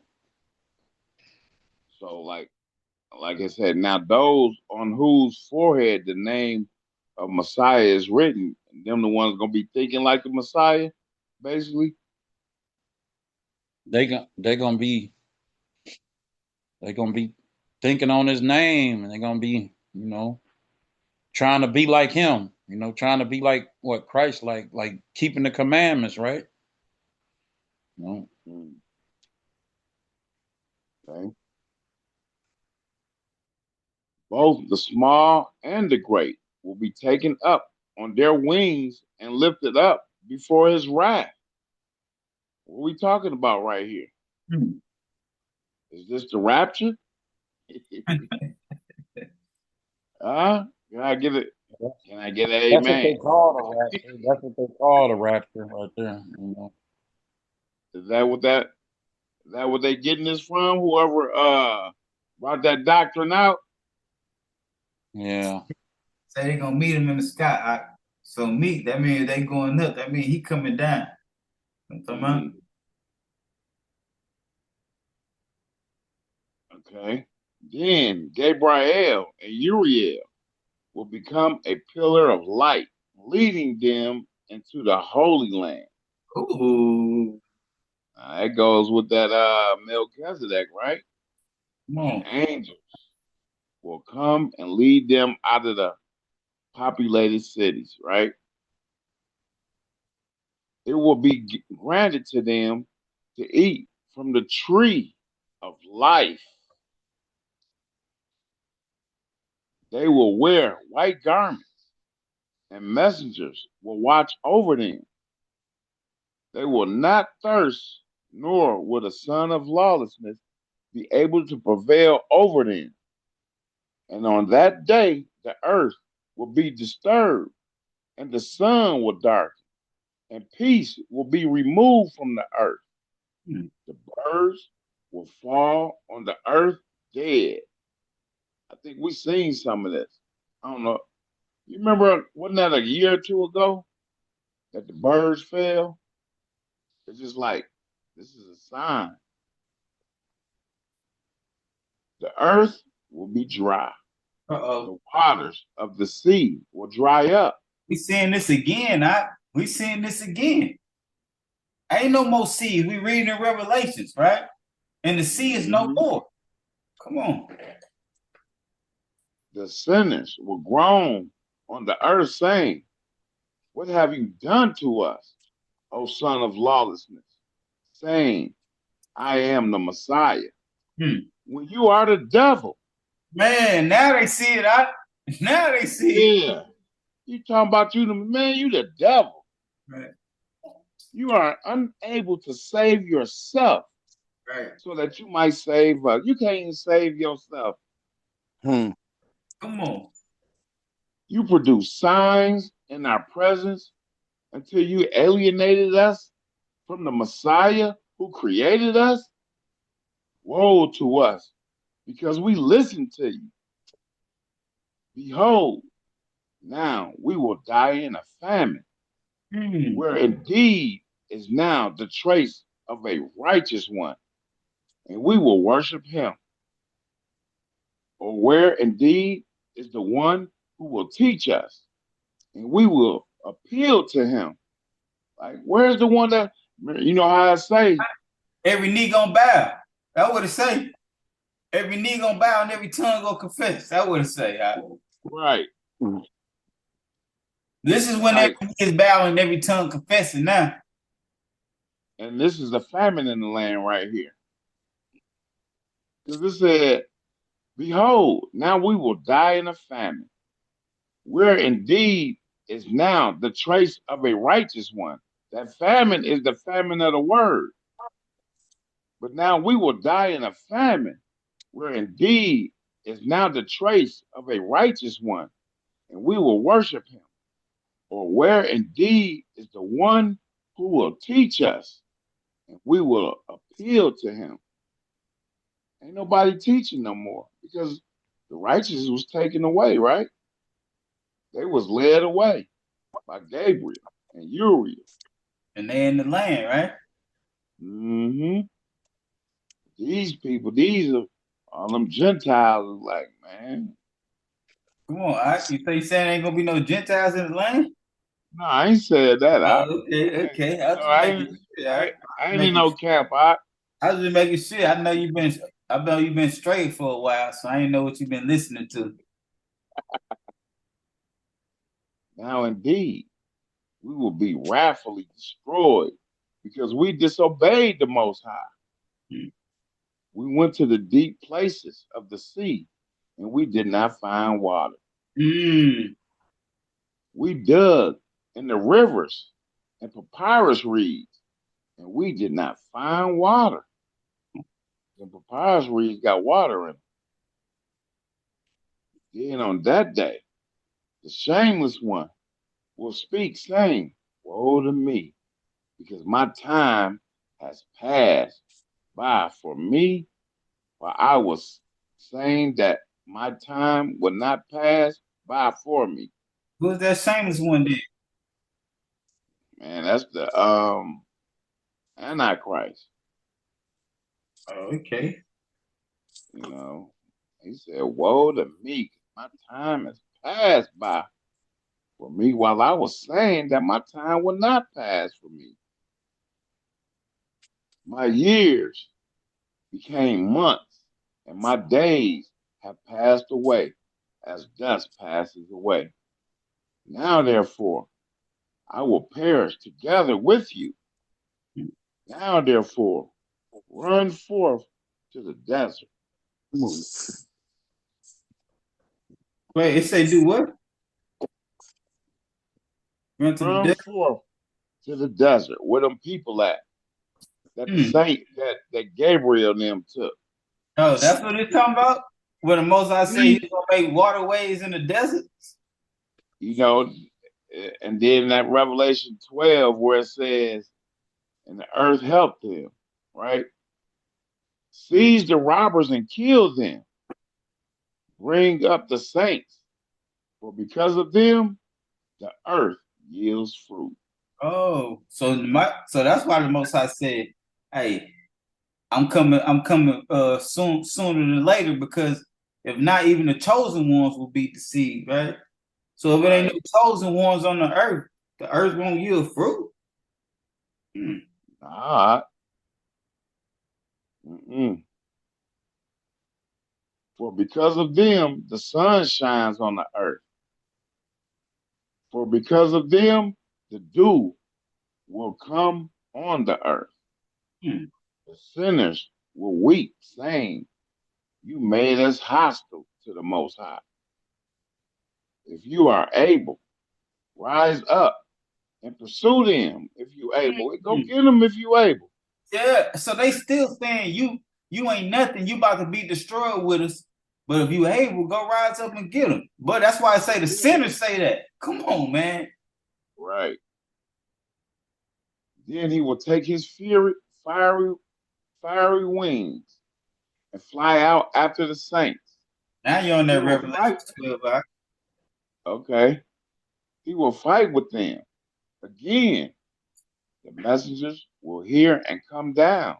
[SPEAKER 5] So like I said, now those on whose forehead the name of Messiah is written, them the ones gonna be thinking like the Messiah, basically.
[SPEAKER 10] They're gonna be thinking on his name, and they're gonna be, you know, trying to be like him, you know, trying to be like what Christ like keeping the commandments, right? You know?
[SPEAKER 5] Okay. Both the small and the great will be taken up on their wings and lifted up before his wrath. What are we talking about right here? Is this the rapture? Can I get it? Can I get an amen?
[SPEAKER 10] That's what they call the rapture. That's what they call the rapture right there. You know.
[SPEAKER 5] Is that what they getting this from? Whoever brought that doctrine out?
[SPEAKER 10] Yeah.
[SPEAKER 2] Say they gonna meet him in the sky. So meet, that means they going up. That means he coming down.
[SPEAKER 5] Okay. Then Gabriel and Uriel will become a pillar of light, leading them into the Holy Land.
[SPEAKER 2] Ooh.
[SPEAKER 5] That goes with that Melchizedek, right? And angels will come and lead them out of the populated cities, right? It will be granted to them to eat from the tree of life. They will wear white garments, and messengers will watch over them. They will not thirst, nor will the son of lawlessness be able to prevail over them. And on that day, the earth will be disturbed, and the sun will darken, and peace will be removed from the earth. The birds will fall on the earth dead. I think we've seen some of this. I don't know. You remember, wasn't that a year or two ago that the birds fell? It's just like, this is a sign. The earth will be dry. The waters of the sea will dry up.
[SPEAKER 2] We seeing this again, we seeing this again. Ain't no more sea. We reading in Revelations, right? And the sea is no more. Come on.
[SPEAKER 5] The sinners will groan on the earth, saying, "What have you done to us, O son of lawlessness?" Saying, "I am the Messiah." When you are the devil.
[SPEAKER 2] Man, now they see it. Now they see
[SPEAKER 5] it. You talking about you the devil.
[SPEAKER 2] Right.
[SPEAKER 5] You are unable to save yourself.
[SPEAKER 2] Right.
[SPEAKER 5] So that you might save us. You can't even save yourself.
[SPEAKER 2] Come on.
[SPEAKER 5] You produce signs in our presence until you alienated us from the Messiah who created us. Woe to us, because we listened to you. Behold, now we will die in a famine, where indeed is now the trace of a righteous one, and we will worship him. Or where indeed is the one who will teach us, and we will appeal to him. Like, where's the one that, you know how I say?
[SPEAKER 2] Every knee gonna bow. That's what it say. Every knee gonna bow and every tongue gonna confess. That's what it say.
[SPEAKER 5] Right.
[SPEAKER 2] This is when every knee is bowing and every tongue confessing now.
[SPEAKER 5] And this is a famine in the land right here. Because it said, Behold, now we will die in a famine, where indeed is now the trace of a righteous one. That famine is the famine of the word. But now we will die in a famine, where indeed is now the trace of a righteous one, and we will worship him. Or where indeed is the one who will teach us, and we will appeal to him. Ain't nobody teaching no more because the righteous was taken away, right? They was led away by Gabriel and Uriel.
[SPEAKER 2] And they in the land, right?
[SPEAKER 5] Mm-hmm. These people, these are all them Gentiles. Is like, man,
[SPEAKER 2] Come on, you saying ain't gonna be no Gentiles in the land?
[SPEAKER 5] no, I ain't said that.
[SPEAKER 2] Okay. I was just
[SPEAKER 5] I
[SPEAKER 2] making
[SPEAKER 5] ain't,
[SPEAKER 2] sure. All right?
[SPEAKER 5] I ain't in no camp.
[SPEAKER 2] I was just making sure. I know you've been straight for a while, so I didn't know what you've been listening to.
[SPEAKER 5] Now, indeed, we will be wrathfully destroyed because we disobeyed the Most High. We went to the deep places of the sea and we did not find water. We dug in the rivers and papyrus reeds and we did not find water. The papyrus reeds got water in them. Then on that day, the shameless one will speak, saying, woe to me, because my time has passed by for me, while I was saying that my time would not pass by for me.
[SPEAKER 2] Who's that shameless one then?
[SPEAKER 5] Man, that's the Antichrist.
[SPEAKER 2] Oh, okay.
[SPEAKER 5] You know, he said, woe to me, my time has passed by for me, while I was saying that my time would not pass for me. My years became months, and my days have passed away as dust passes away. Now, therefore, I will perish together with you. Now, therefore, run forth to the desert.
[SPEAKER 2] Wait, it say do what? Run to the
[SPEAKER 5] Run
[SPEAKER 2] desert?
[SPEAKER 5] forth to the desert. Where them people at? That the saint that Gabriel and them took.
[SPEAKER 2] Oh, that's what it's talking about? Where the Most High say he's gonna make waterways in the desert?
[SPEAKER 5] You know, and then that Revelation 12 where it says, and the earth helped them, right? Seize the robbers and kill them. Bring up the saints, for because of them, the earth yields fruit.
[SPEAKER 2] Oh, so that's why the Most High said, "Hey, I'm coming sooner than later, because if not, even the chosen ones will be deceived, right? So if it ain't no chosen ones on the earth won't yield fruit."
[SPEAKER 5] Nah. Mm-mm. For because of them, the sun shines on the earth. For because of them, the dew will come on the earth. The sinners will weep, saying, you made us hostile to the Most High. If you are able, rise up and pursue them if you able. Go get them if you able.
[SPEAKER 2] Yeah, so they still saying you ain't nothing. You about to be destroyed with us. But if you able, go rise up and get them. But that's why I say the sinners say that. Come on, man.
[SPEAKER 5] Right. Then he will take his fiery wings and fly out after the saints.
[SPEAKER 2] Now you're on that Revelation 12, right?
[SPEAKER 5] Okay. He will fight with them. Again, the messengers will hear and come down.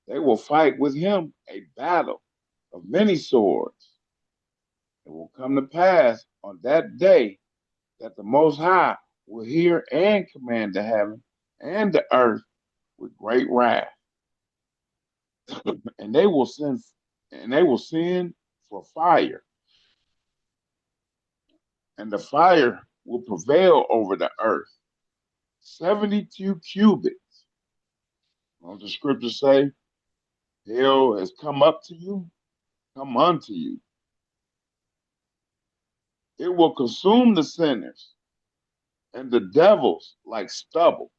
[SPEAKER 5] They will fight with him a battle of many swords. It will come to pass on that day that the Most High will hear and command the heaven and the earth with great wrath. and they will send for fire. And the fire will prevail over the earth. 72 cubits. Don't the scriptures say, hell has come up to you? come unto you. It will consume the sinners and the devils like stubble.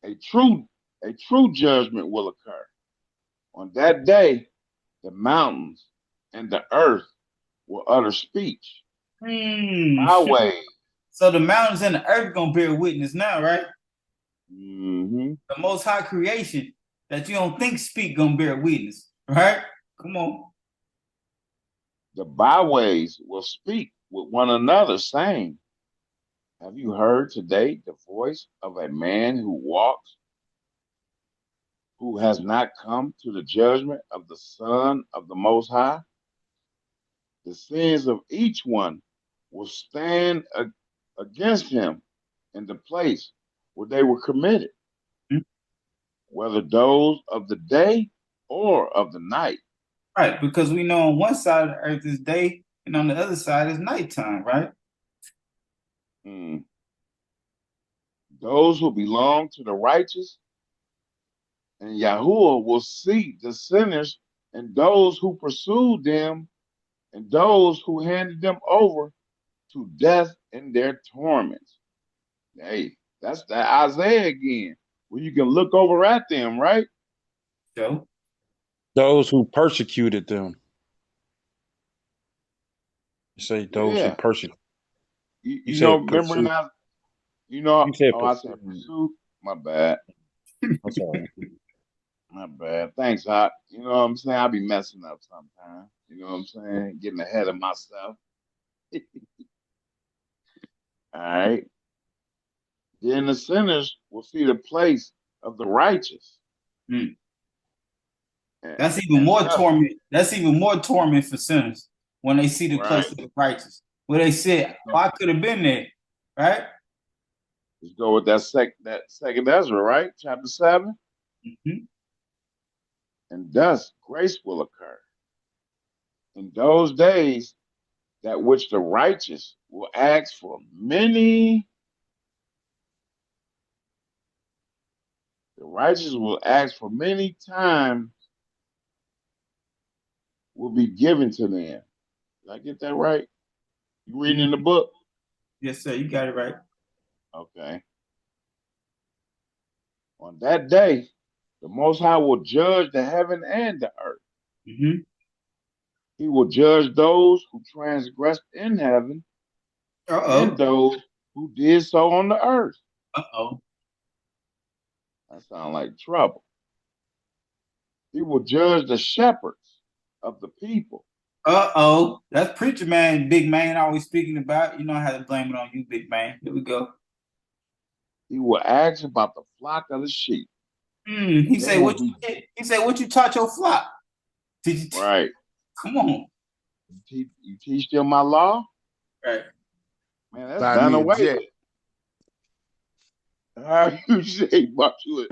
[SPEAKER 5] A true, a true judgment will occur. On that day, the mountains and the earth will utter speech. My way.
[SPEAKER 2] So the mountains and the earth gonna bear witness now, right?
[SPEAKER 5] Mm-hmm.
[SPEAKER 2] The most high creation that you don't think speak gonna bear witness, right? Come on.
[SPEAKER 5] The byways will speak with one another, saying, have you heard today the voice of a man who walks, who has not come to the judgment of the Son of the Most High? The sins of each one will stand against him in the place where they were committed, whether those of the day or of the night.
[SPEAKER 2] Right, because we know on one side of the earth is day and on the other side is nighttime, right?
[SPEAKER 5] Those who belong to the righteous and Yahuwah will see the sinners and those who pursued them and those who handed them over to death in their torments. Hey, that's that Isaiah again, where you can look over at them, right?
[SPEAKER 2] So
[SPEAKER 10] those who persecuted them. You say those who persecuted.
[SPEAKER 5] You know, remember now, you know,
[SPEAKER 10] you said
[SPEAKER 5] I said pursuit. My bad.
[SPEAKER 10] That's all right.
[SPEAKER 5] My bad. Thanks, Hot. You know what I'm saying? I be messing up sometimes. You know what I'm saying? Getting ahead of myself. All right. Then the sinners will see the place of the righteous.
[SPEAKER 2] That's even more torment. That's even more torment for sinners when they see the place of the righteous. Where they said, oh, I could have been there, right?
[SPEAKER 5] Let's go with that second Ezra, right? Chapter 7. And thus grace will occur. In those days, that which the righteous will ask for many. The righteous will ask for many times will be given to them. Did I get that right? You reading in the book?
[SPEAKER 2] Yes, sir. You got it right.
[SPEAKER 5] Okay. On that day, the Most High will judge the heaven and the earth. He will judge those who transgressed in heaven and those who did so on the earth. That sounds like trouble. He will judge the shepherds of the people.
[SPEAKER 2] That's preacher man, big man, always speaking about. You know how to blame it on you, big man. Here we go.
[SPEAKER 5] He will ask about the flock of the sheep.
[SPEAKER 2] He said, "What you did?" He said, "What you taught your flock? Did you?"
[SPEAKER 5] Right.
[SPEAKER 2] Come on.
[SPEAKER 5] You teach them my law.
[SPEAKER 2] Right.
[SPEAKER 5] Man, that's done away with. How you say bought you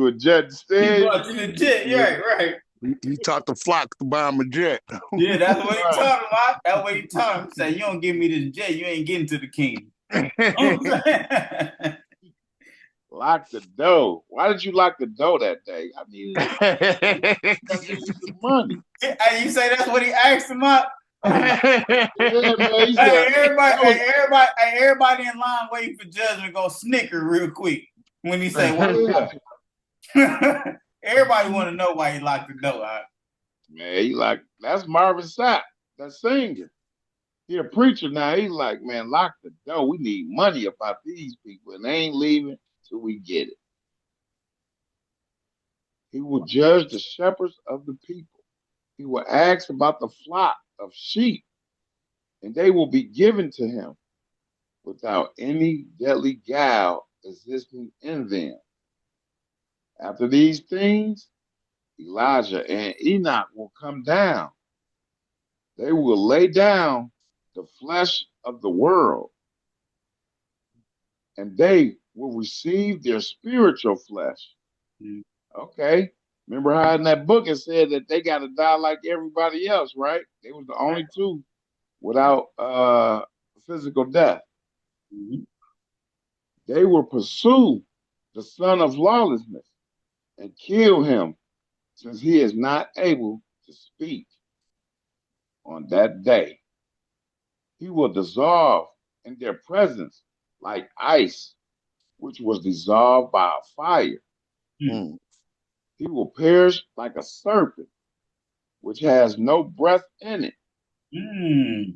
[SPEAKER 5] a jet instead?
[SPEAKER 2] He bought you a jet. Yeah, right.
[SPEAKER 8] He taught the flock to buy him a jet.
[SPEAKER 2] Yeah, that's what he taught him. That's what he taught him. He said, "You don't give me this jet, you ain't getting to the kingdom."
[SPEAKER 5] Lock the door. Why did you lock the door that day? I mean, money.
[SPEAKER 2] Hey, you say that's what he asked him up?
[SPEAKER 5] Yeah, man,
[SPEAKER 2] everybody in line waiting for judgment gonna snicker real quick when he say, "What?" Everybody want to know why he locked the door.
[SPEAKER 5] Man, he like that's Marvin Sapp, that singer. He a preacher now. He's like, man, lock the door. We need money about these people, and they ain't leaving till we get it. He will judge the shepherds of the people. He will ask about the flock of sheep, and they will be given to him without any deadly guile existing in them. After these things, Elijah and Enoch will come down. They will lay down the flesh of the world, and they will receive their spiritual flesh. Okay. Remember how in that book it said that they got to die like everybody else, right? They was the only two without physical death. They will pursue the son of lawlessness and kill him, since he is not able to to speak on that day. He will dissolve in their presence like ice, which was dissolved by a fire.
[SPEAKER 8] Mm.
[SPEAKER 5] He will perish like a serpent, which has no breath in it.
[SPEAKER 2] Mm.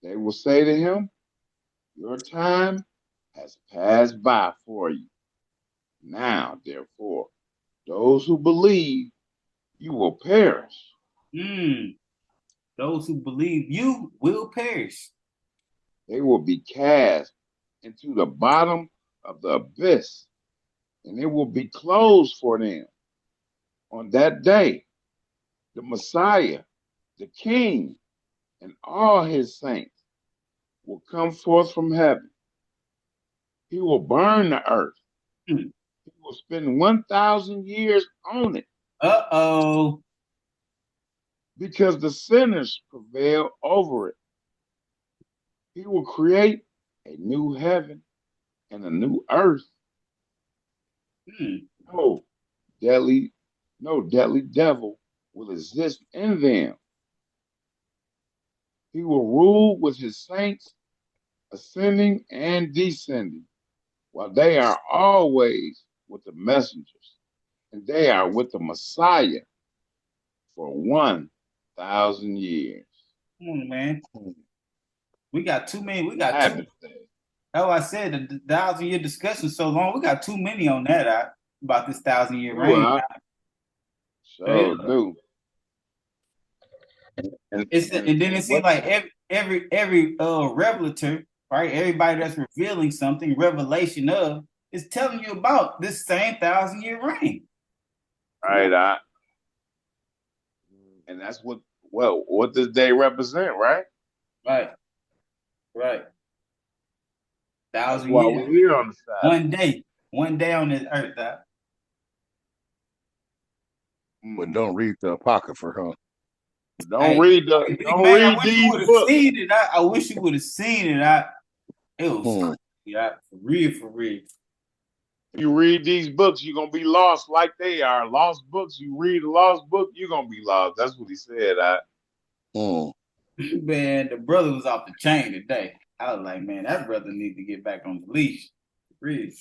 [SPEAKER 5] They will say to him, your time has passed by for you. Now, therefore, those who believe, you will perish.
[SPEAKER 2] Mm. Those who believe you will perish.
[SPEAKER 5] They will be cast into the bottom of the abyss, and it will be closed for them. On that day, the Messiah, the King, and all his saints will come forth from heaven. He will burn the earth.
[SPEAKER 2] Mm.
[SPEAKER 5] He will spend 1,000 years on it.
[SPEAKER 2] Uh-oh.
[SPEAKER 5] Because the sinners prevail over it. He will create a new heaven and a new earth.
[SPEAKER 2] Mm.
[SPEAKER 5] No deadly devil will exist in them. He will rule with his saints, ascending and descending, while they are always with the messengers, and they are with the Messiah for 1,000 years.
[SPEAKER 2] Come on, man. We got too many. We got
[SPEAKER 5] Sabbath
[SPEAKER 2] too.
[SPEAKER 5] day.
[SPEAKER 2] That's why I said the 1,000-year discussion so long. We got too many on that about this 1,000-year reign.
[SPEAKER 5] So do.
[SPEAKER 2] And then it seems like every revelator, right? Everybody that's revealing something, revelation of, is telling you about this same 1,000-year reign.
[SPEAKER 5] Right, and that's what this day represent, right?
[SPEAKER 2] Right. 1,000
[SPEAKER 5] why
[SPEAKER 2] years.
[SPEAKER 5] we're here on the side.
[SPEAKER 2] One day on this earth.
[SPEAKER 8] But don't read the Apocrypha, huh?
[SPEAKER 5] Don't read these books.
[SPEAKER 2] I wish you would have seen it. It was for real.
[SPEAKER 5] If you read these books, you're gonna be lost like they are. Lost books, you read a lost book, you're gonna be lost. That's what he said.
[SPEAKER 2] Man, the brother was off the chain today. I was like, man, that brother needs to get back on the leash. Really.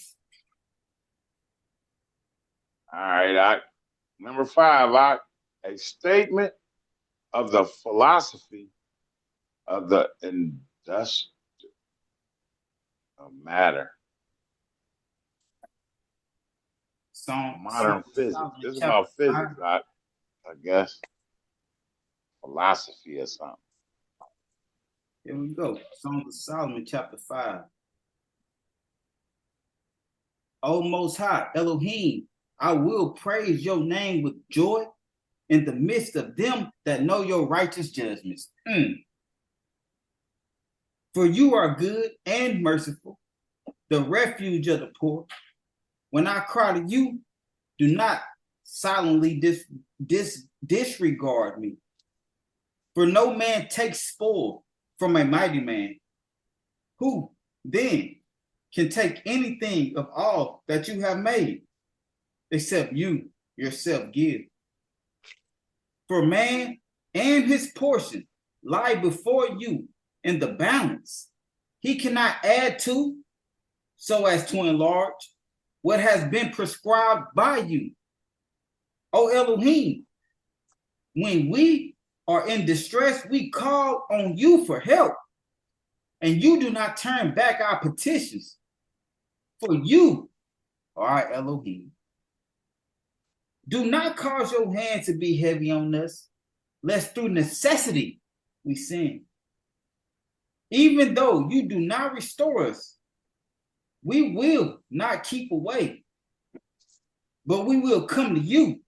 [SPEAKER 5] All right, number 5, a statement of the philosophy of the industrial matter. Modern physics. This is about physics, I guess. Philosophy or something.
[SPEAKER 2] Here we go. Song of Solomon, chapter 5. O Most High, Elohim, I will praise your name with joy in the midst of them that know your righteous judgments. For you are good and merciful, the refuge of the poor. When I cry to you, do not silently disregard me. For no man takes spoil from a mighty man. Who then can take anything of all that you have made, except you yourself give? For man and his portion lie before you in the balance. He cannot add to so as to enlarge what has been prescribed by you. O Elohim, when we are in distress, we call on you for help, and you do not turn back our petitions. For you are Elohim. Do not cause your hand to be heavy on us, lest through necessity we sin. Even though you do not restore us, we will not keep away, but we will come to you.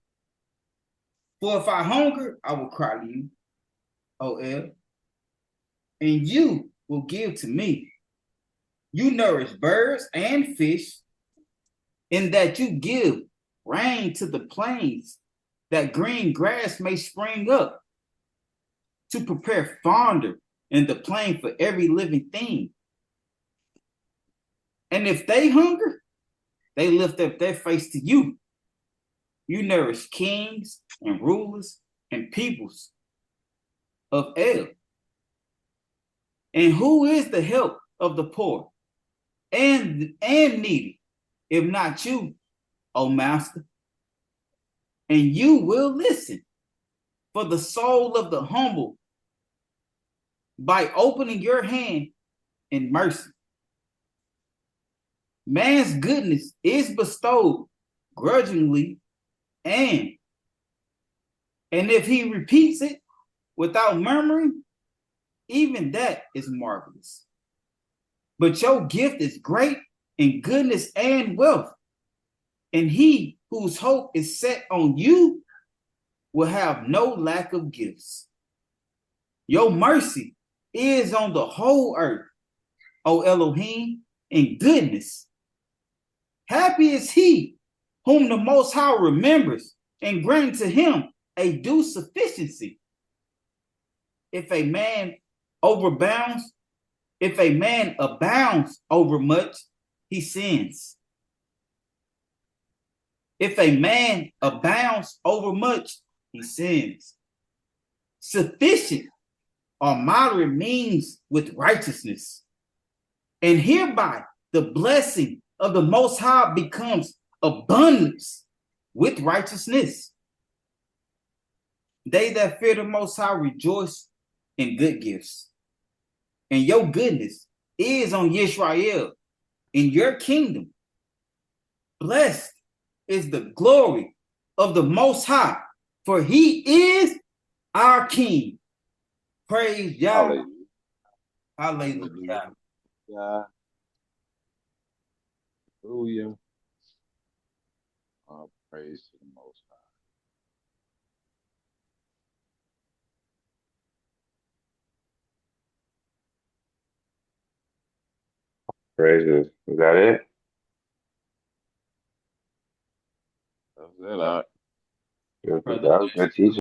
[SPEAKER 2] For if I hunger, I will cry to you, O El, and you will give to me. You nourish birds and fish, in that you give rain to the plains, that green grass may spring up, to prepare fodder in the plain for every living thing. And if they hunger, they lift up their face to you. You nourish kings and rulers and peoples of El. And who is the help of the poor and needy, if not you, O master? And you will listen for the soul of the humble by opening your hand in mercy. Man's goodness is bestowed grudgingly, and if he repeats it without murmuring, even that is marvelous. But your gift is great in goodness and wealth, and he whose hope is set on you will have no lack of gifts. Your mercy is on the whole earth, O Elohim, in goodness. Happy is he whom the Most High remembers and grants to him a due sufficiency. If a man abounds over much, he sins. If a man abounds over much, he sins. Sufficient or moderate means with righteousness, and hereby the blessing of the Most High becomes abundance with righteousness. They that fear the Most High rejoice in good gifts, and your goodness is on Yisrael in your kingdom. Blessed is the glory of the Most High, for he is our King. Praise Yah. Hallelujah.
[SPEAKER 5] Yeah. Hallelujah. All praise to the Most High.
[SPEAKER 9] Praises. Is that it?
[SPEAKER 5] That's it.
[SPEAKER 9] That was good teaching.